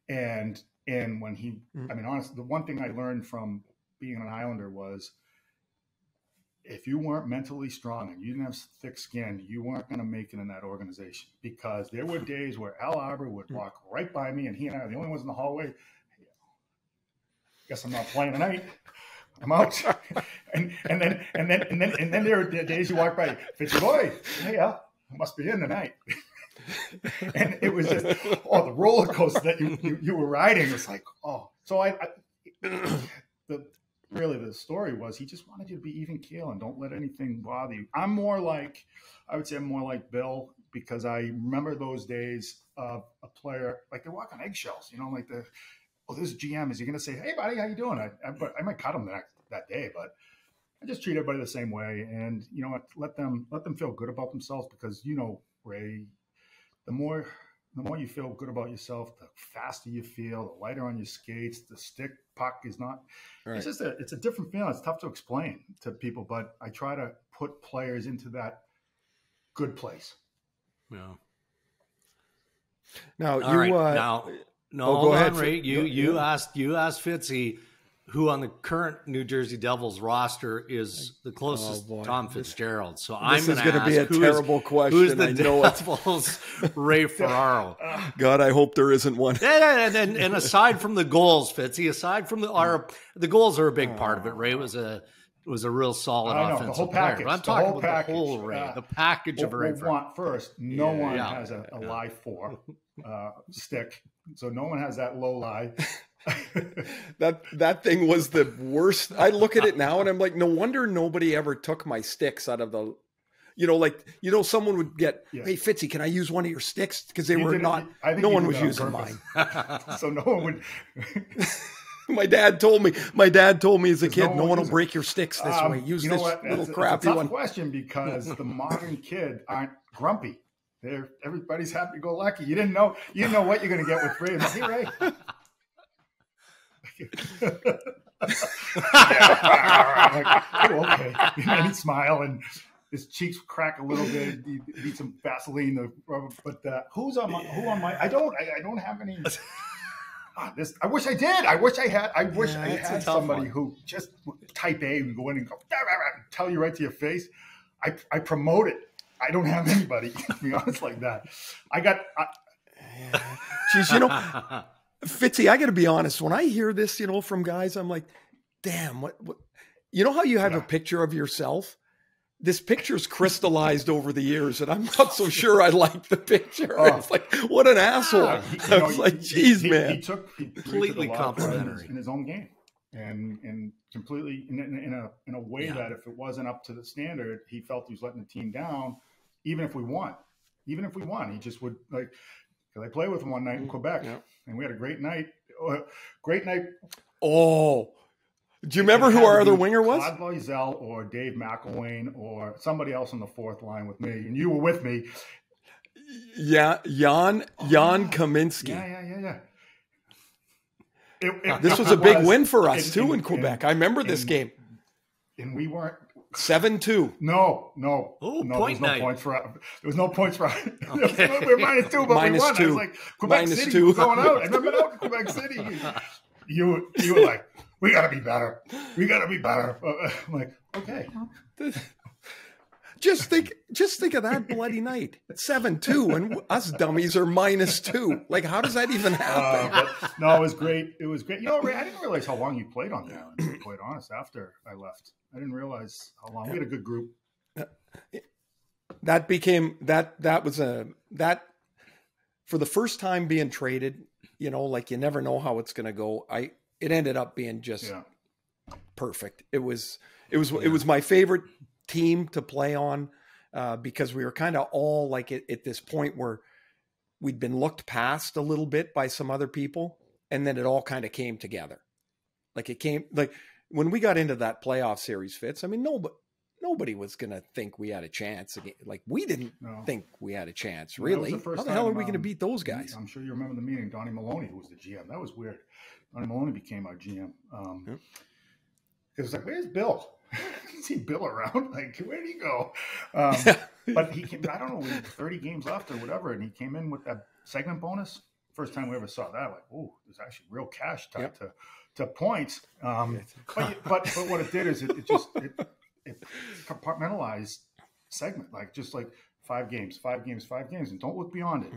And when he, honestly, the one thing I learned from being an Islander was if you weren't mentally strong and you didn't have thick skin, you weren't going to make it in that organization, because there were days where Al Arbour would walk right by me and he and I were the only ones in the hallway. Guess I'm not playing tonight. I'm out. and then there are days you walk by, Fitzy boy, hey, Al, I must be in tonight. And it was just, the roller coaster that you were riding was like, so really the story was he just wanted you to be even keel and don't let anything bother you. I would say I'm more like Bill, because I remember those days of a player, like they walk on eggshells, like this GM, is he going to say, hey buddy, how you doing? I might cut him that day, but I just treat everybody the same way. And let them feel good about themselves, because Ray, the more you feel good about yourself, the faster you feel, the lighter on your skates, the stick puck is not, right. It's a different feeling. It's tough to explain to people, but I try to put players into that good place. Yeah. Now, go ahead, Ray. You asked Fitzy who on the current New Jersey Devils roster is the closest to Tom Fitzgerald. So I'm going to be a terrible question. Who's the Devils' Ray Ferraro? God, I hope there isn't one. And aside from the goals, Fitzy, the goals are a big part of it. Ray was a real solid offensive player. But I'm talking about the whole Ray, the package of Ray Ferraro. First, no one has a lie for stick, so no one has that low lie. that thing was the worst. I look at it now and I'm like, no wonder nobody ever took my sticks out of the, someone would get, hey Fitzy, can I use one of your sticks? Because they were not, no one was using mine. So no one would. My dad told me as a kid, no one will break your sticks this way. Use this little crappy one. It's a tough question, because the modern kid aren't grumpy. Everybody's happy-go-lucky. You didn't know what you're going to get with Ray. Hey, Ray. Okay. And he'd smile and his cheeks would crack a little bit. He need some Vaseline, but who on my? I don't have any. I wish I did. I wish I had somebody who just type A and go in and go tell you right to your face. I promote it. I don't have anybody, to be honest, like that. Geez, Fitzy, I got to be honest. When I hear this, from guys, I'm like, damn, what how you have a picture of yourself? This picture's crystallized over the years, and I'm not so sure I like the picture. It's like, what an asshole. I was like, geez, man. He completely complimentary in his own game, and completely in a way that if it wasn't up to the standard, he felt he was letting the team down. Even if we won, he just would like. I played with him one night in Quebec, and we had a great night. Oh, do you remember who our other winger was? Claude Loisel or Dave McElwain or somebody else on the fourth line with me, and you were with me. Yeah, Jan Kaminsky. Yeah. This was a big win for us too in Quebec. I remember this game, and we weren't. 7-2. No. Oh, no, point night. There was no points for. Okay. We were -2, but we won. -2. I was like, Quebec City, -2. going out. I've never been out to Quebec City. You were like, we got to be better. I'm like, okay. Just think of that bloody night. 7-2, and us dummies are -2. Like, how does that even happen? No, it was great. It was great. Ray, I didn't realize how long you played on the island, to be quite honest, after I left. I didn't realize how long. We had a good group. That became that was for the first time being traded, like you never know how it's going to go. It ended up being just perfect. It was my favorite team to play on, because we were kind of all like at this point where we'd been looked past a little bit by some other people, and then it all kind of came together. Like it came, like when we got into that playoff series, Fitz, I mean, nobody was going to think we had a chance again. Like we didn't think we had a chance, really. How the hell are we going to beat those guys? I'm sure you remember the meeting. Donnie Maloney, who was the GM. That was weird. Donnie Maloney became our GM. It was like, where's Bill? I didn't see Bill around. Like, where did he go? But he came, I don't know, we had 30 games left or whatever, and he came in with that segment bonus. First time we ever saw that. Like, oh, there's actually real cash tied to points. But what it did is it compartmentalized segment, just like 5 games, and don't look beyond it.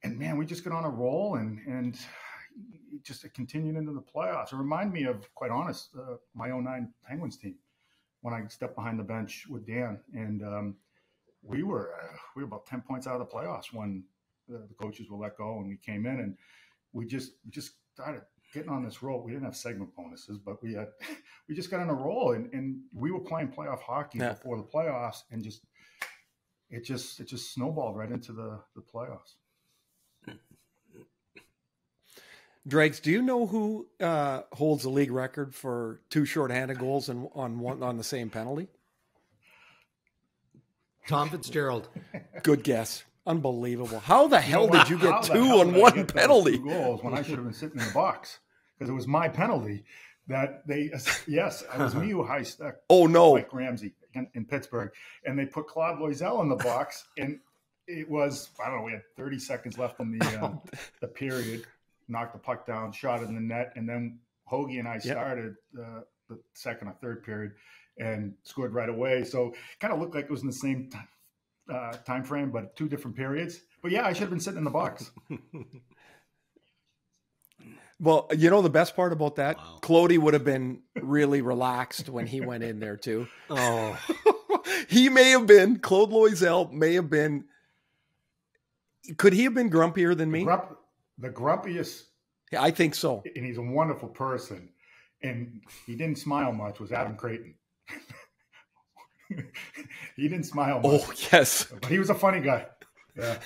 And man, we just got on a roll, and it continued into the playoffs. It reminded me of, quite honest, my 2009 Penguins team when I stepped behind the bench with Dan, and we were about 10 points out of the playoffs when the coaches were let go, and we came in, and we just started getting on this roll. We didn't have segment bonuses, but we just got on a roll, and we were playing playoff hockey before the playoffs, and it just snowballed right into the playoffs. Dregs, do you know who holds the league record for 2 shorthanded goals and on the same penalty? Tom Fitzgerald. Good guess. Unbelievable. How the hell did you get 2 on 1 penalty? 2 goals when I should have been sitting in the box, because it was my penalty that they. Yes, it was me who high stuck. Oh no, Mike Ramsey in Pittsburgh, and they put Claude Loisel in the box, and it was, I don't know, we had 30 seconds left in the period. Knocked the puck down, shot it in the net, and then Hoagie and I started the second or third period and scored right away. So it kind of looked like it was in the same time frame, but 2 different periods. But yeah, I should have been sitting in the box. Well, you know the best part about that? Wow. Clody would have been really relaxed when he went in there too. Oh, he may have been, Claude Loisel may have been, could he have been grumpier than me? The grumpiest. Yeah, I think so. And he's a wonderful person. And he didn't smile much, was Adam Creighton. He didn't smile much. Oh, yes. But he was a funny guy. Yeah.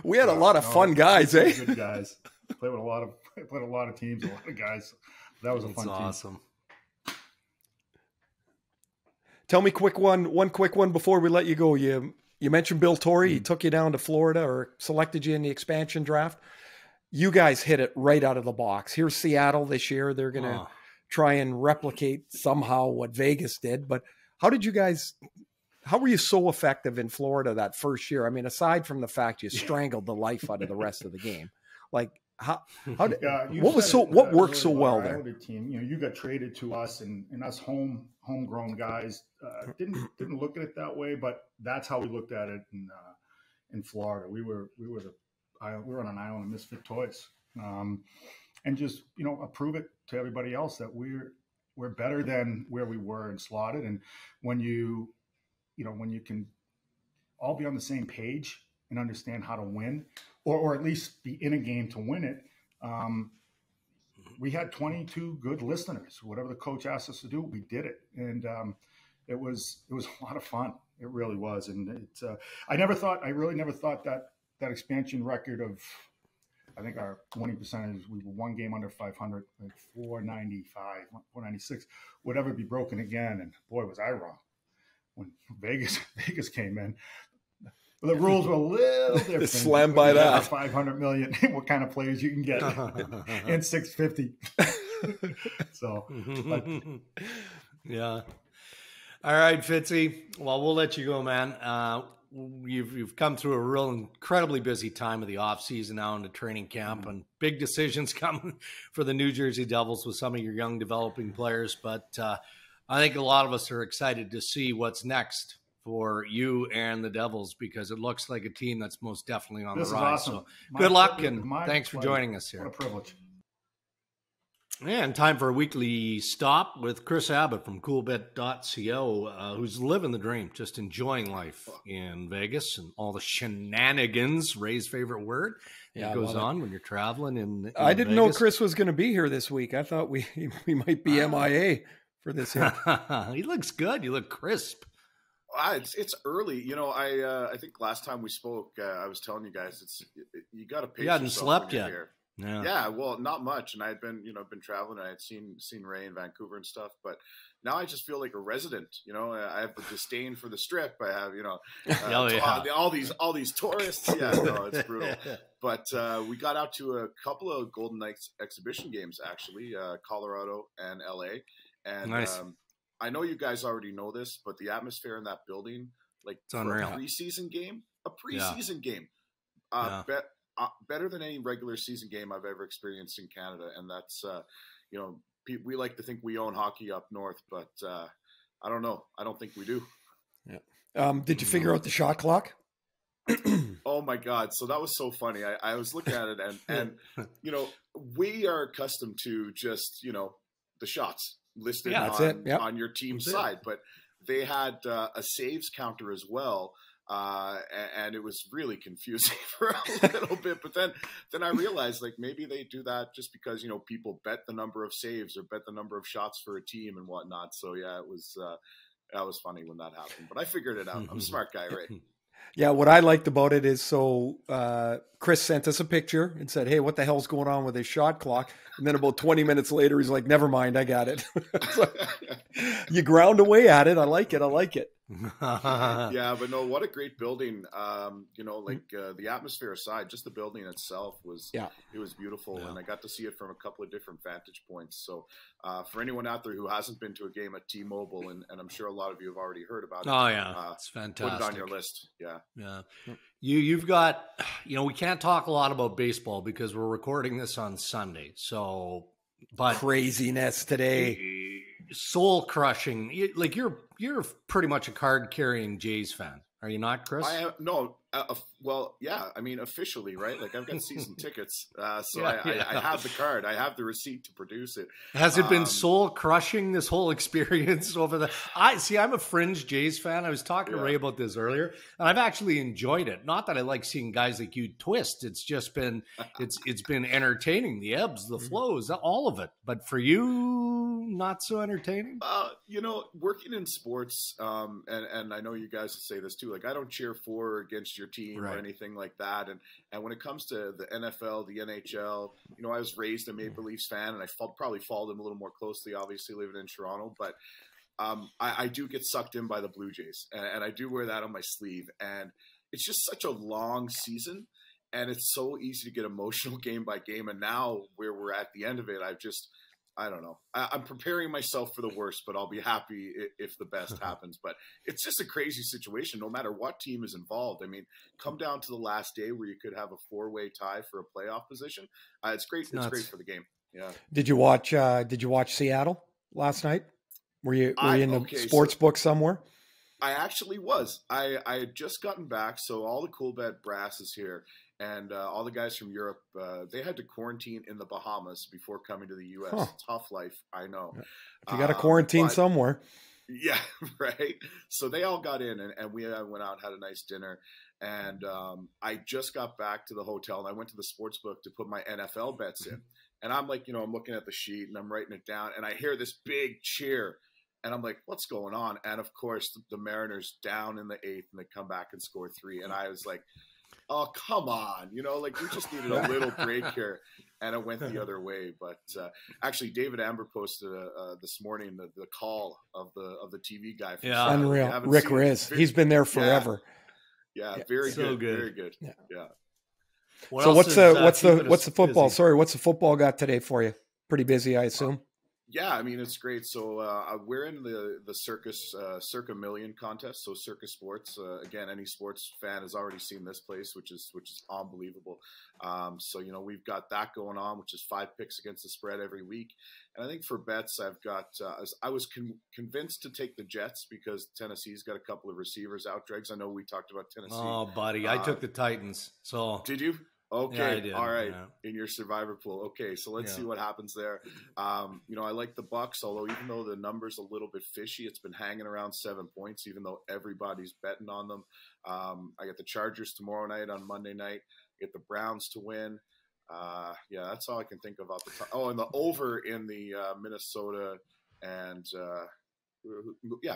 We had a lot of fun guys, eh? Good guys. Played a lot of teams, a lot of guys. That was a fun team. Awesome. Tell me one quick one before we let you go. You mentioned Bill Torrey. He took you down to Florida or selected you in the expansion draft. You guys hit it right out of the box. Here's Seattle this year. They're going to try and replicate somehow what Vegas did. But how were you so effective in Florida that first year? I mean, aside from the fact you strangled the life out of the rest of the game, like what worked so well there? Team, you got traded to us, and us homegrown guys didn't look at it that way, but that's how we looked at it in Florida. We were on an island of misfit toys, and just prove it to everybody else that we're better than where we were and slotted. And when you can all be on the same page and understand how to win, or at least be in a game to win it. We had 22 good listeners. Whatever the coach asked us to do, we did it, and it was a lot of fun. It really was, and I really never thought that expansion record of, I think our winning percentage, we were 1 game under 500, like 495, 496, would ever be broken again. And boy, was I wrong when Vegas came in. The rules were a little different. Slammed by that. 500 million, what kind of players you can get, and 650. So, yeah. All right, Fitzy. Well, we'll let you go, man. You've come through a real incredibly busy time of the off season now into training camp, and big decisions coming for the New Jersey Devils with some of your young developing players. But I think a lot of us are excited to see what's next for you and the Devils, because it looks like a team that's most definitely on the rise. Awesome. So good luck, and thanks for joining us here. What a privilege. And time for a weekly stop with Kris Abbott from Coolbet.co, who's living the dream, just enjoying life in Vegas and all the shenanigans, Ray's favorite word. It goes on when you're traveling in I didn't Vegas. know Kris was going to be here this week. I thought we might be MIA for this hit. He looks good. You look crisp. It's early. I think last time we spoke, I was telling you guys, you got to pace yourself. You hadn't slept yet. Here. Yeah, well, not much. And I had been traveling, and I had seen Ray in Vancouver and stuff. But now I just feel like a resident. I have the disdain for the Strip. I have, all these tourists. Yeah, no, it's brutal. But we got out to a couple of Golden Knights exhibition games, actually, Colorado and LA. And nice. I know you guys already know this, but the atmosphere in that building, like it's unreal. A preseason game, game, better than any regular season game I've ever experienced in Canada. And that's, we like to think we own hockey up north, but I don't know. I don't think we do. Yeah. Did you figure out the shot clock? Oh my God. So that was so funny. I was looking at it and we are accustomed to just, the shots listed on your team's side, but they had a saves counter as well. And it was really confusing for a little bit. But then I realized like maybe they do that just because, people bet the number of saves or bet the number of shots for a team and whatnot. So yeah, it was that was funny when that happened. But I figured it out. I'm a smart guy, Ray. Yeah, what I liked about it is Kris sent us a picture and said, "Hey, what the hell's going on with his shot clock?" And then about 20 minutes later, he's like, "Never mind, I got it." You ground away at it. I like it. Yeah, but no, what a great building. The atmosphere aside, just the building itself it was beautiful. Yeah. And I got to see it from a couple of different vantage points. So for anyone out there who hasn't been to a game at T-Mobile, and I'm sure a lot of you have already heard about it. Oh yeah, it's fantastic. Put it on your list. Yeah. Yeah. You've got, we can't talk a lot about baseball because we're recording this on Sunday. So, but craziness today. Soul crushing. You're pretty much a card carrying Jays fan, are you not, Kris? Well, yeah. I mean, officially, right? Like I've got season tickets, so yeah, I have the card. I have the receipt to produce it. Has it been soul crushing this whole experience over the? I'm a fringe Jays fan. I was talking to Ray about this earlier, and I've actually enjoyed it. Not that I like seeing guys like you twist. It's just been it's been entertaining. The ebbs, the flows, all of it. But for you, not so entertaining. Working in sports, and I know you guys say this too. Like I don't cheer for or against your team or anything like that. And when it comes to the NFL, the NHL, I was raised a Maple Leafs fan, and I probably followed them a little more closely, obviously living in Toronto. But I do get sucked in by the Blue Jays, and I do wear that on my sleeve. And it's just such a long season, and it's so easy to get emotional game by game. And now where we're at the end of it, I don't know. I'm preparing myself for the worst, but I'll be happy if the best happens. But it's just a crazy situation, no matter what team is involved. I mean, come down to the last day where you could have a 4-way tie for a playoff position. It's great. It's great for the game. Yeah. Did you watch Seattle last night? Were you in the sports book somewhere? I actually was. I had just gotten back, so all the Coolbet brass is here. And all the guys from Europe, they had to quarantine in the Bahamas before coming to the U.S. Huh. Tough life, I know. You got to quarantine somewhere. Yeah, right. So they all got in, and we went out and had a nice dinner. And I just got back to the hotel, and I went to the sports book to put my NFL bets in. And I'm like, I'm looking at the sheet, and I'm writing it down, and I hear this big cheer. And I'm like, what's going on? And, of course, the Mariners down in the 8th, and they come back and score 3. And I was like, oh, come on. We just needed a little break here. And it went the other way. But actually, David Amber posted this morning the call of the TV guy. Yeah, unreal. Rick Riz. He's been there forever. Yeah, very so good. Very good. Yeah. So what's the football? Busy? Sorry, what's the football got today for you? Pretty busy, I assume. Yeah, I mean, it's great. So we're in the Circa Million contest. So Circa Sports, again, any sports fan has already seen this place, which is unbelievable. So, we've got that going on, which is 5 picks against the spread every week. And I think for bets, I've got I was convinced to take the Jets because Tennessee's got a couple of receivers out. Dregs, I know we talked about Tennessee. Oh, buddy, I took the Titans. So did you? Okay. Yeah, all right. Yeah. In your survivor pool. Okay. So let's see what happens there. I like the Bucks, although even though the number's a little bit fishy, it's been hanging around 7 points, even though everybody's betting on them. I got the Chargers tomorrow night on Monday night. I get the Browns to win. That's all I can think of off the top. Oh, and the over in the Minnesota and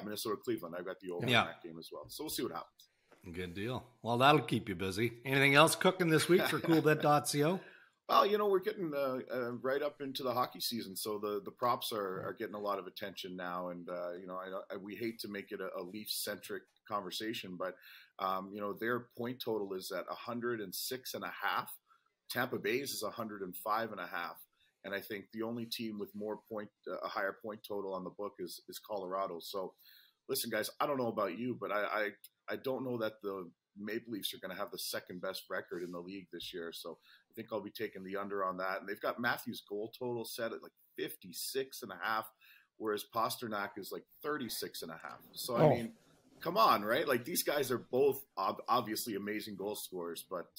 Minnesota Cleveland. I've got the over in that game as well. So we'll see what happens. Good deal. Well, that'll keep you busy. Anything else cooking this week for Coolbet.co? Well, we're getting right up into the hockey season, so the props are getting a lot of attention now. And we hate to make it a Leafs-centric conversation, but their point total is at 106.5. Tampa Bay's is 105.5, and I think the only team with a higher point total on the book is Colorado. So, listen, guys, I don't know about you, but I don't know that the Maple Leafs are going to have the second best record in the league this year. So I think I'll be taking the under on that. And they've got Matthews' goal total set at like 56.5, whereas Pasternak is like 36.5. So, I mean, come on, right? Like these guys are both obviously amazing goal scorers, but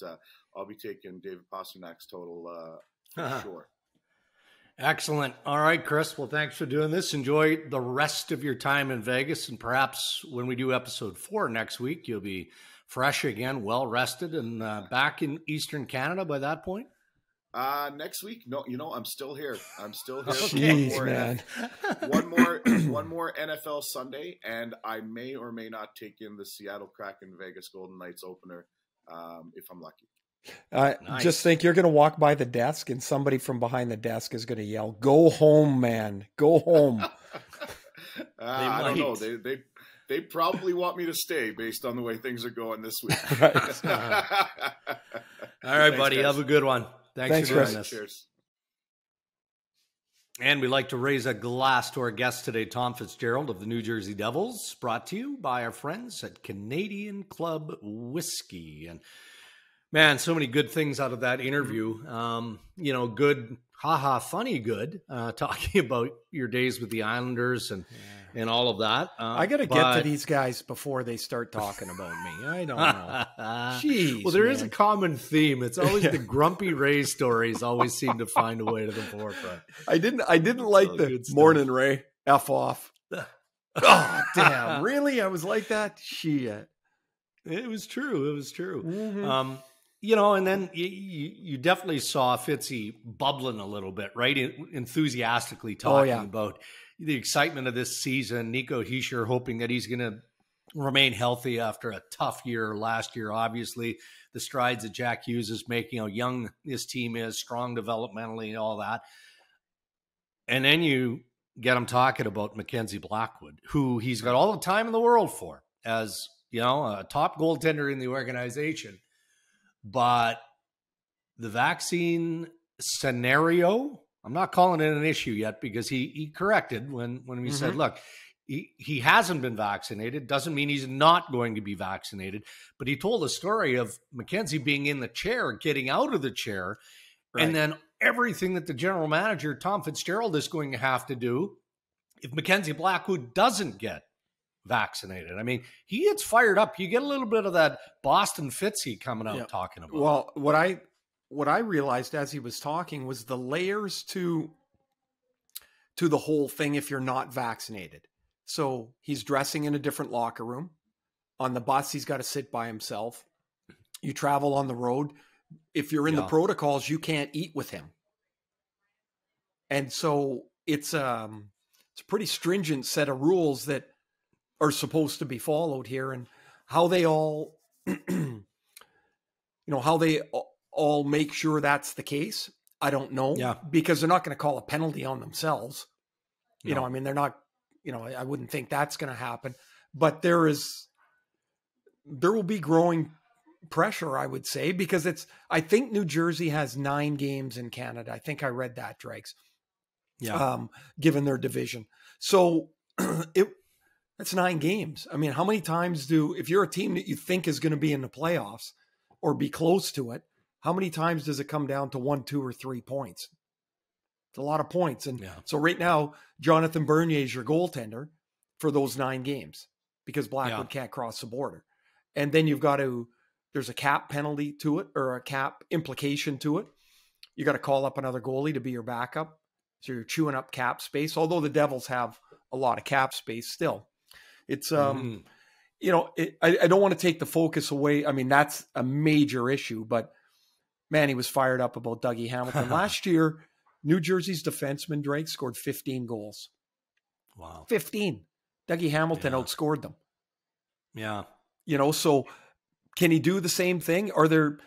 I'll be taking David Pasternak's total for sure. Excellent. All right, Kris. Well, thanks for doing this. Enjoy the rest of your time in Vegas. And perhaps when we do episode 4 next week, you'll be fresh again, well rested, and back in Eastern Canada by that point? Next week? No, I'm still here. Jeez, One more NFL Sunday, and I may or may not take in the Seattle Kraken Vegas Golden Knights opener if I'm lucky. Nice. Just think you're going to walk by the desk and somebody from behind the desk is going to yell, "Go home, man. Go home." I don't know. They probably want me to stay based on the way things are going this week. Right. All right, buddy. Guys. Have a good one. Thanks for doing this. Cheers. And we'd like to raise a glass to our guest today, Tom Fitzgerald of the New Jersey Devils, brought to you by our friends at Canadian Club Whiskey. And man, so many good things out of that interview. Good, funny good, talking about your days with the Islanders and all of that. I got to get to these guys before they start talking about me. I don't know. Jeez, well, there is a common theme. It's always the grumpy Ray stories always seem to find a way to the forefront. I didn't like the morning Ray, F off. Oh, damn. Really? I was like that? Shit. It was true. Mm-hmm. And then you definitely saw Fitzy bubbling a little bit, right? Enthusiastically talking about the excitement of this season. Nico Hischier hoping that he's going to remain healthy after a tough year last year. Obviously, the strides that Jack Hughes is making, how young this team is, strong developmentally and all that. And then you get him talking about Mackenzie Blackwood, who he's got all the time in the world for, as a top goaltender in the organization. But the vaccine scenario, I'm not calling it an issue yet because he corrected when we said, look, he hasn't been vaccinated. Doesn't mean he's not going to be vaccinated. But he told a story of Mackenzie being in the chair, getting out of the chair, and then everything that the general manager, Tom Fitzgerald, is going to have to do if Mackenzie Blackwood doesn't get vaccinated. I mean, he gets fired up. You get a little bit of that Boston Fitzy coming out talking about. Well, what I realized as he was talking was the layers to the whole thing if you're not vaccinated. So he's dressing in a different locker room. On the bus, he's got to sit by himself. You travel on the road. If you're in the protocols, you can't eat with him. And so it's a pretty stringent set of rules that are supposed to be followed here, and how they all, how they all make sure that's the case. I don't know because they're not going to call a penalty on themselves. They're not, I wouldn't think that's going to happen, but there will be growing pressure, I would say, because I think New Jersey has 9 games in Canada. I think I read that, Dregs. Given their division. So that's 9 games. I mean, how many times if you're a team that you think is going to be in the playoffs or be close to it, how many times does it come down to 1, 2, or 3 points? It's a lot of points. And so right now, Jonathan Bernier is your goaltender for those 9 games because Blackwood can't cross the border. And then there's a cap penalty to it or a cap implication to it. You got to call up another goalie to be your backup. So you're chewing up cap space, although the Devils have a lot of cap space still. It's, I don't want to take the focus away. I mean, that's a major issue, but man, he was fired up about Dougie Hamilton. Last year, New Jersey's defenseman Drake scored 15 goals. Wow. 15. Dougie Hamilton outscored them. Yeah. So can he do the same thing? Are there,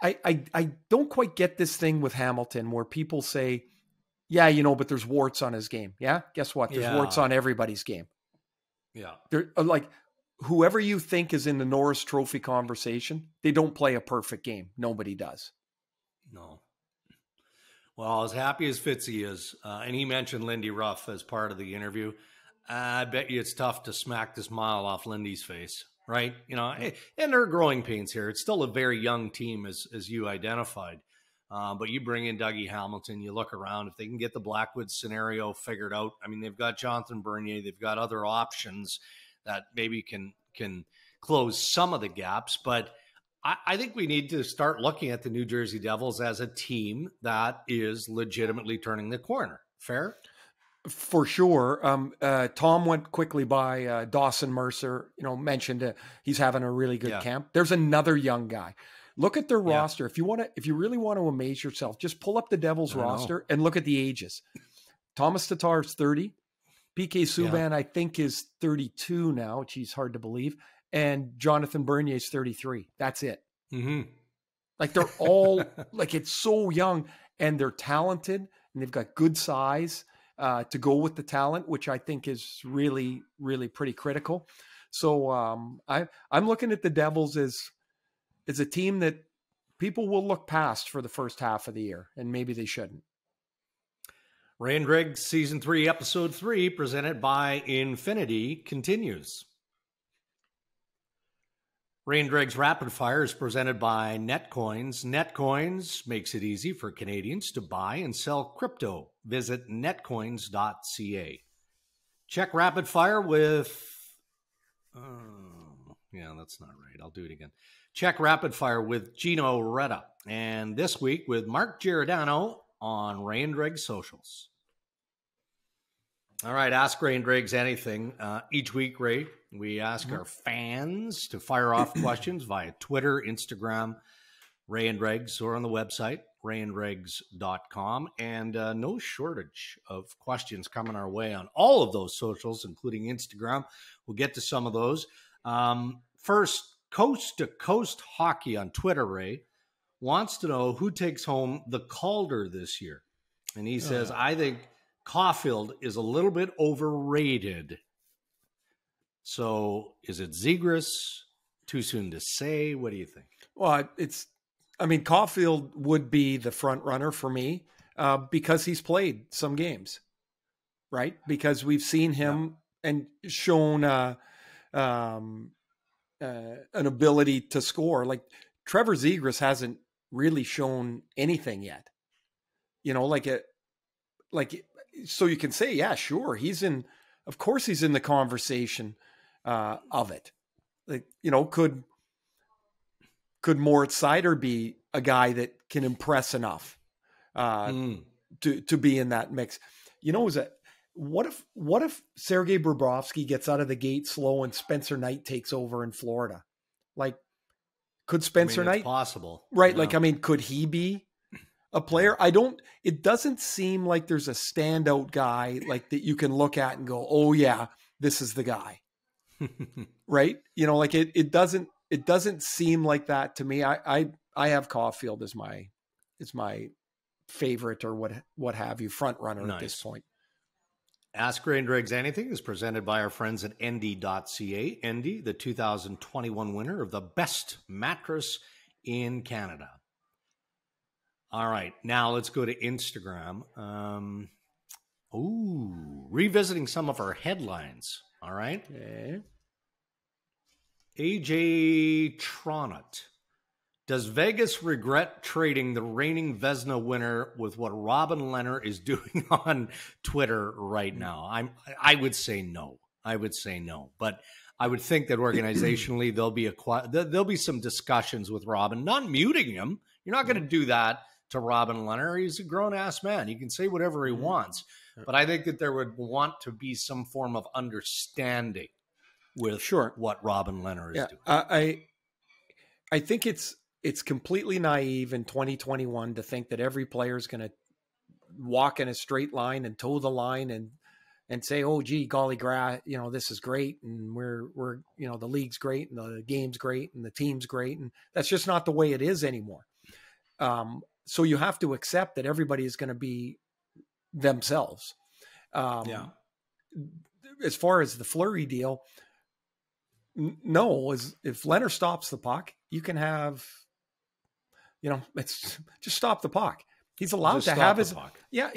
I don't quite get this thing with Hamilton where people say, but there's warts on his game. Yeah. Guess what? There's warts on everybody's game. Yeah. They're like whoever you think is in the Norris Trophy conversation, they don't play a perfect game. Nobody does. No. Well, as happy as Fitzy is, and he mentioned Lindy Ruff as part of the interview, I bet you it's tough to smack the smile off Lindy's face, right? And there are growing pains here. It's still a very young team, as you identified. But you bring in Dougie Hamilton, you look around, if they can get the Blackwood scenario figured out, I mean, they've got Jonathan Bernier, they've got other options that maybe can close some of the gaps. But I think we need to start looking at the New Jersey Devils as a team that is legitimately turning the corner. Fair? For sure. Tom went quickly by Dawson Mercer, mentioned he's having a really good camp. There's another young guy. Look at their roster. If you really want to amaze yourself, just pull up the Devils roster and look at the ages. Thomas Tatar's 30. PK Subban, I think, is 32 now, which is hard to believe. And Jonathan Bernier's 33. That's it. Mm-hmm. Like they're all like, it's so young and they're talented and they've got good size to go with the talent, which I think is really, really pretty critical. So I'm looking at the Devils as a team that people will look past for the first half of the year, and maybe they shouldn't. Ray and Dregs Season 3, Episode 3, presented by Infinity, continues. Ray and Dregs Rapid Fire is presented by Netcoins. Netcoins makes it easy for Canadians to buy and sell crypto. Visit netcoins.ca. Check Rapid Fire with... that's not right. I'll do it again. Check Rapid Fire with Gino Retta. And this week with Mark Giordano on Ray and Dregs socials. All right, ask Ray and Dregs anything. Each week, Ray, we ask our fans to fire off questions via Twitter, Instagram, Ray and Dregs, or on the website, rayandregs.com. And no shortage of questions coming our way on all of those socials, including Instagram. We'll get to some of those. First, Coast to Coast Hockey on Twitter, Ray, wants to know who takes home the Calder this year. And he says, I think Caulfield is a little bit overrated. So is it Zegras? Too soon to say? What do you think? Well, Caulfield would be the front runner for me because he's played some games, right? Because we've seen him and shown an ability to score. Like Trevor Zegras hasn't really shown anything yet. So you can say, yeah, sure, of course he's in the conversation of it. Could Moritz Seider be a guy that can impress enough to be in that mix? What if Sergei Bobrovsky gets out of the gate slow and Spencer Knight takes over in Florida? Like, could Spencer Knight possible, right? Yeah. Could he be a player? It doesn't seem like there's a standout guy like that you can look at and go, oh yeah, this is the guy. Right? It doesn't seem like that to me. I have Caulfield as my favorite or what have you, front runner at this point. Ask Ray and Dregs Anything is presented by our friends at Endy.ca. Endy, the 2021 winner of the best mattress in Canada. All right, now let's go to Instagram. Revisiting some of our headlines. All right. Okay. AJ Tronut. Does Vegas regret trading the reigning Vezina winner with what Robin Lehner is doing on Twitter right now? I would say no. But I would think that organizationally there'll be some discussions with Robin. Not muting him. You're not going to do that to Robin Lehner. He's a grown-ass man. He can say whatever he wants. But I think that there would want to be some form of understanding with what Robin Lehner is doing. I think it's completely naive in 2021 to think that every player is going to walk in a straight line and toe the line and say, oh, gee, golly, this is great. And we're the league's great and the game's great and the team's great. And that's just not the way it is anymore. So you have to accept that everybody is going to be themselves. As far as the Fleury deal, no, if Lehner stops the puck, you can have, it's just stop the puck. He's allowed to have his puck. Yeah.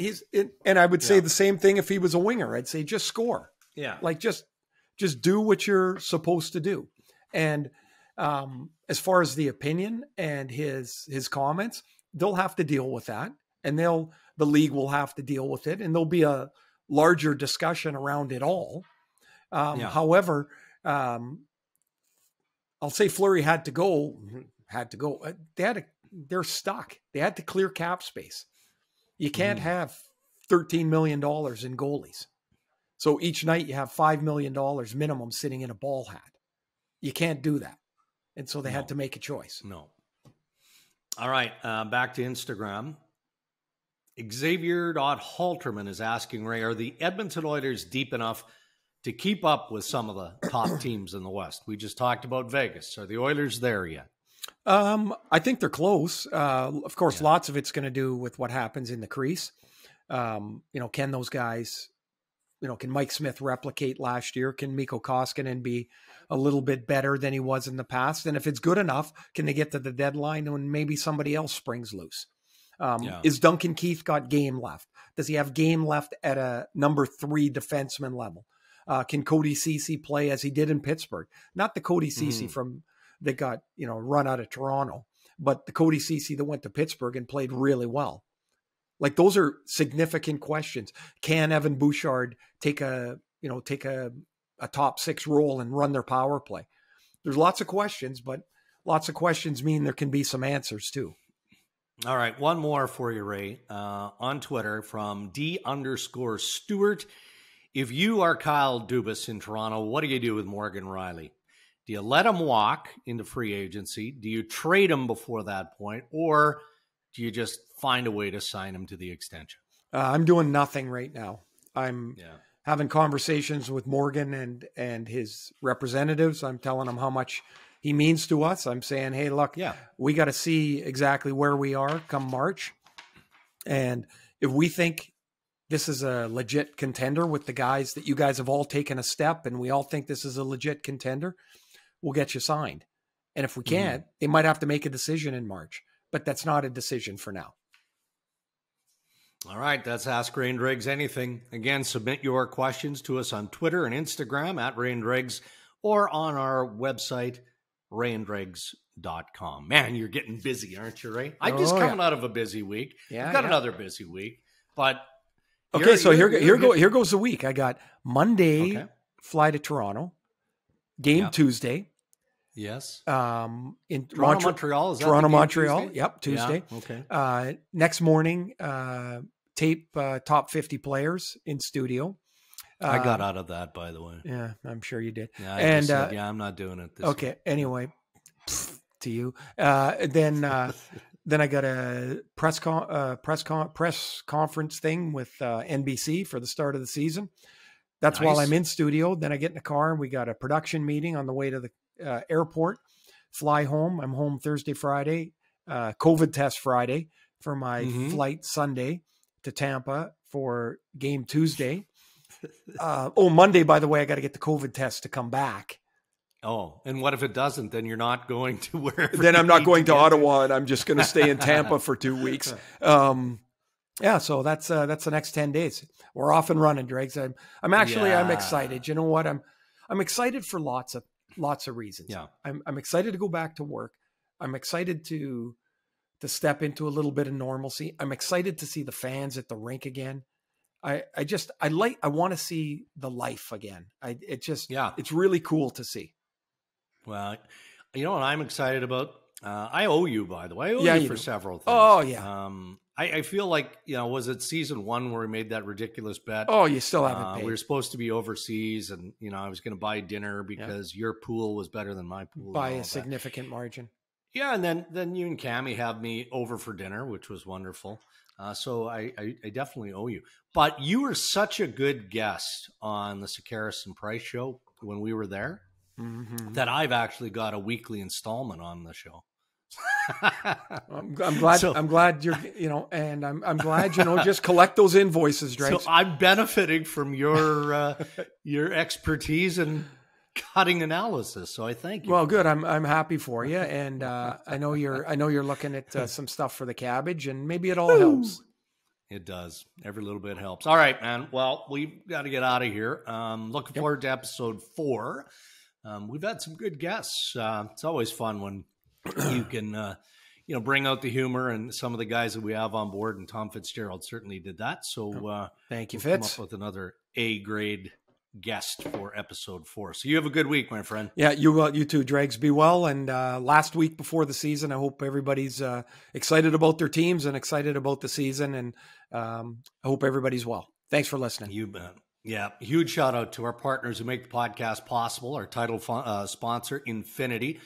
And I would say the same thing if he was a winger. I'd say just score. Yeah. Just do what you're supposed to do. And as far as the opinion and his comments, they'll have to deal with that, and the league will have to deal with it, and there'll be a larger discussion around it all. However, I'll say Fleury had to go. They're stuck. They had to clear cap space. You can't have $13 million in goalies. So each night you have $5 million minimum sitting in a ball hat. You can't do that. And so they had to make a choice. No. All right. Back to Instagram. Xavier.Halterman is asking, Ray, are the Edmonton Oilers deep enough to keep up with some of the top teams in the West? We just talked about Vegas. Are the Oilers there yet? I think they're close. Of course, lots of it's going to do with what happens in the crease. Can those guys, can Mike Smith replicate last year? Can Mikko Koskinen be a little bit better than he was in the past? And if it's good enough, can they get to the deadline when maybe somebody else springs loose? Is Duncan Keith got game left? Does he have game left at a number 3 defenseman level? Can Cody Ceci play as he did in Pittsburgh? Not the Cody Ceci that got, run out of Toronto, but the Cody Ceci that went to Pittsburgh and played really well. Like, those are significant questions. Can Evan Bouchard take a top 6 role and run their power play? There's lots of questions, but lots of questions mean there can be some answers too. All right. One more for you, Ray, on Twitter from D_Stewart. If you are Kyle Dubas in Toronto, what do you do with Morgan Riley? Do you let him walk into free agency? Do you trade him before that point? Or do you just find a way to sign him to the extension? I'm doing nothing right now. I'm having conversations with Morgan and his representatives. I'm telling them how much he means to us. I'm saying, hey, look, we got to see exactly where we are come March. And if we think this is a legit contender with the guys that you guys have all taken a step and we all think this is a legit contender, we'll get you signed. And if we can't, they might have to make a decision in March, but that's not a decision for now. All right. That's Ask Ray and Dregs Anything. Again, submit your questions to us on Twitter and Instagram at Ray and Dregs or on our website, rayanddregs.com. Man, you're getting busy, aren't you, Ray? I'm just coming out of a busy week. I've got another busy week, but okay. So here goes the week. I got Monday, fly to Toronto, game Tuesday. Yes. In Toronto, Montreal. Is that Toronto, Montreal. Tuesday? Yep. Tuesday. Yeah. Okay. Next morning, tape top 50 players in studio. I got out of that, by the way. Yeah, I'm sure you did. Yeah, I said, I'm not doing it this okay. week. Anyway, to you. Then I got a press conference thing with NBC for the start of the season. That's nice. While I'm in studio. Then I get in the car and we got a production meeting on the way to the airport. Fly home. I'm home Thursday, Friday. COVID test Friday for my flight Sunday to Tampa for game Tuesday. Monday, by the way, I got to get the COVID test to come back. Oh, and what if it doesn't? Then you're not going to wherever. Then I'm not going to Ottawa, and I'm just going to stay in Tampa for 2 weeks. So that's the next 10 days. We're off and running, Dregs. I'm excited. You know what? I'm excited for lots of reasons. Yeah. I'm excited to go back to work. I'm excited to step into a little bit of normalcy. I'm excited to see the fans at the rink again. I want to see the life again. It's really cool to see. Well, you know what I'm excited about? I owe you, by the way. I owe you for several things. Oh, yeah. I feel like, was it season 1 where we made that ridiculous bet? Oh, you still haven't paid. We were supposed to be overseas and, I was going to buy dinner because your pool was better than my pool. By a significant margin. Yeah, and then you and Cammie have me over for dinner, which was wonderful. So I definitely owe you. But you were such a good guest on the Sekeres and Price show when we were there that I've actually got a weekly installment on the show. I'm glad. I'm glad you're. And I'm glad. Just collect those invoices, Dregs. So I'm benefiting from your expertise and cutting analysis. So I thank you. Well, good. I'm happy for you, and I know you're looking at some stuff for the cabbage, and maybe it all helps. It does. Every little bit helps. All right, man. Well, we've got to get out of here. Looking forward to episode 4. We've had some good guests. It's always fun when you can, bring out the humor, and some of the guys that we have on board, and Tom Fitzgerald certainly did that. So thank you, we'll Fitz. come up with another A-grade guest for episode 4. So you have a good week, my friend. Yeah, you too, Dregs. Be well. And last week before the season, I hope everybody's excited about their teams and excited about the season. And I hope everybody's well. Thanks for listening. You bet. Yeah, huge shout out to our partners who make the podcast possible. Our title sponsor, Infinity.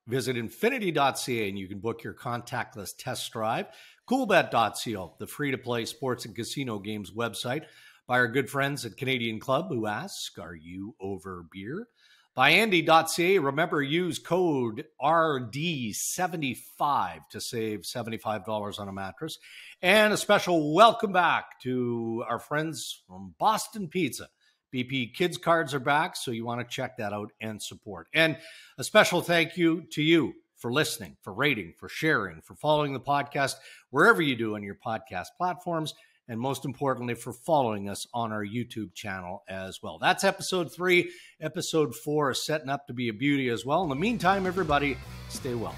Visit infinity.ca and you can book your contactless test drive. Coolbet.co, the free-to-play sports and casino games website. By our good friends at Canadian Club who ask, are you over beer? By Andy.ca, remember use code RD75 to save $75 on a mattress. And a special welcome back to our friends from Boston Pizza. BP Kids Cards are back, so you want to check that out and support. And a special thank you to you for listening, for rating, for sharing, for following the podcast wherever you do on your podcast platforms, and most importantly, for following us on our YouTube channel as well. That's episode 3. Episode 4 is setting up to be a beauty as well. In the meantime, everybody, stay well.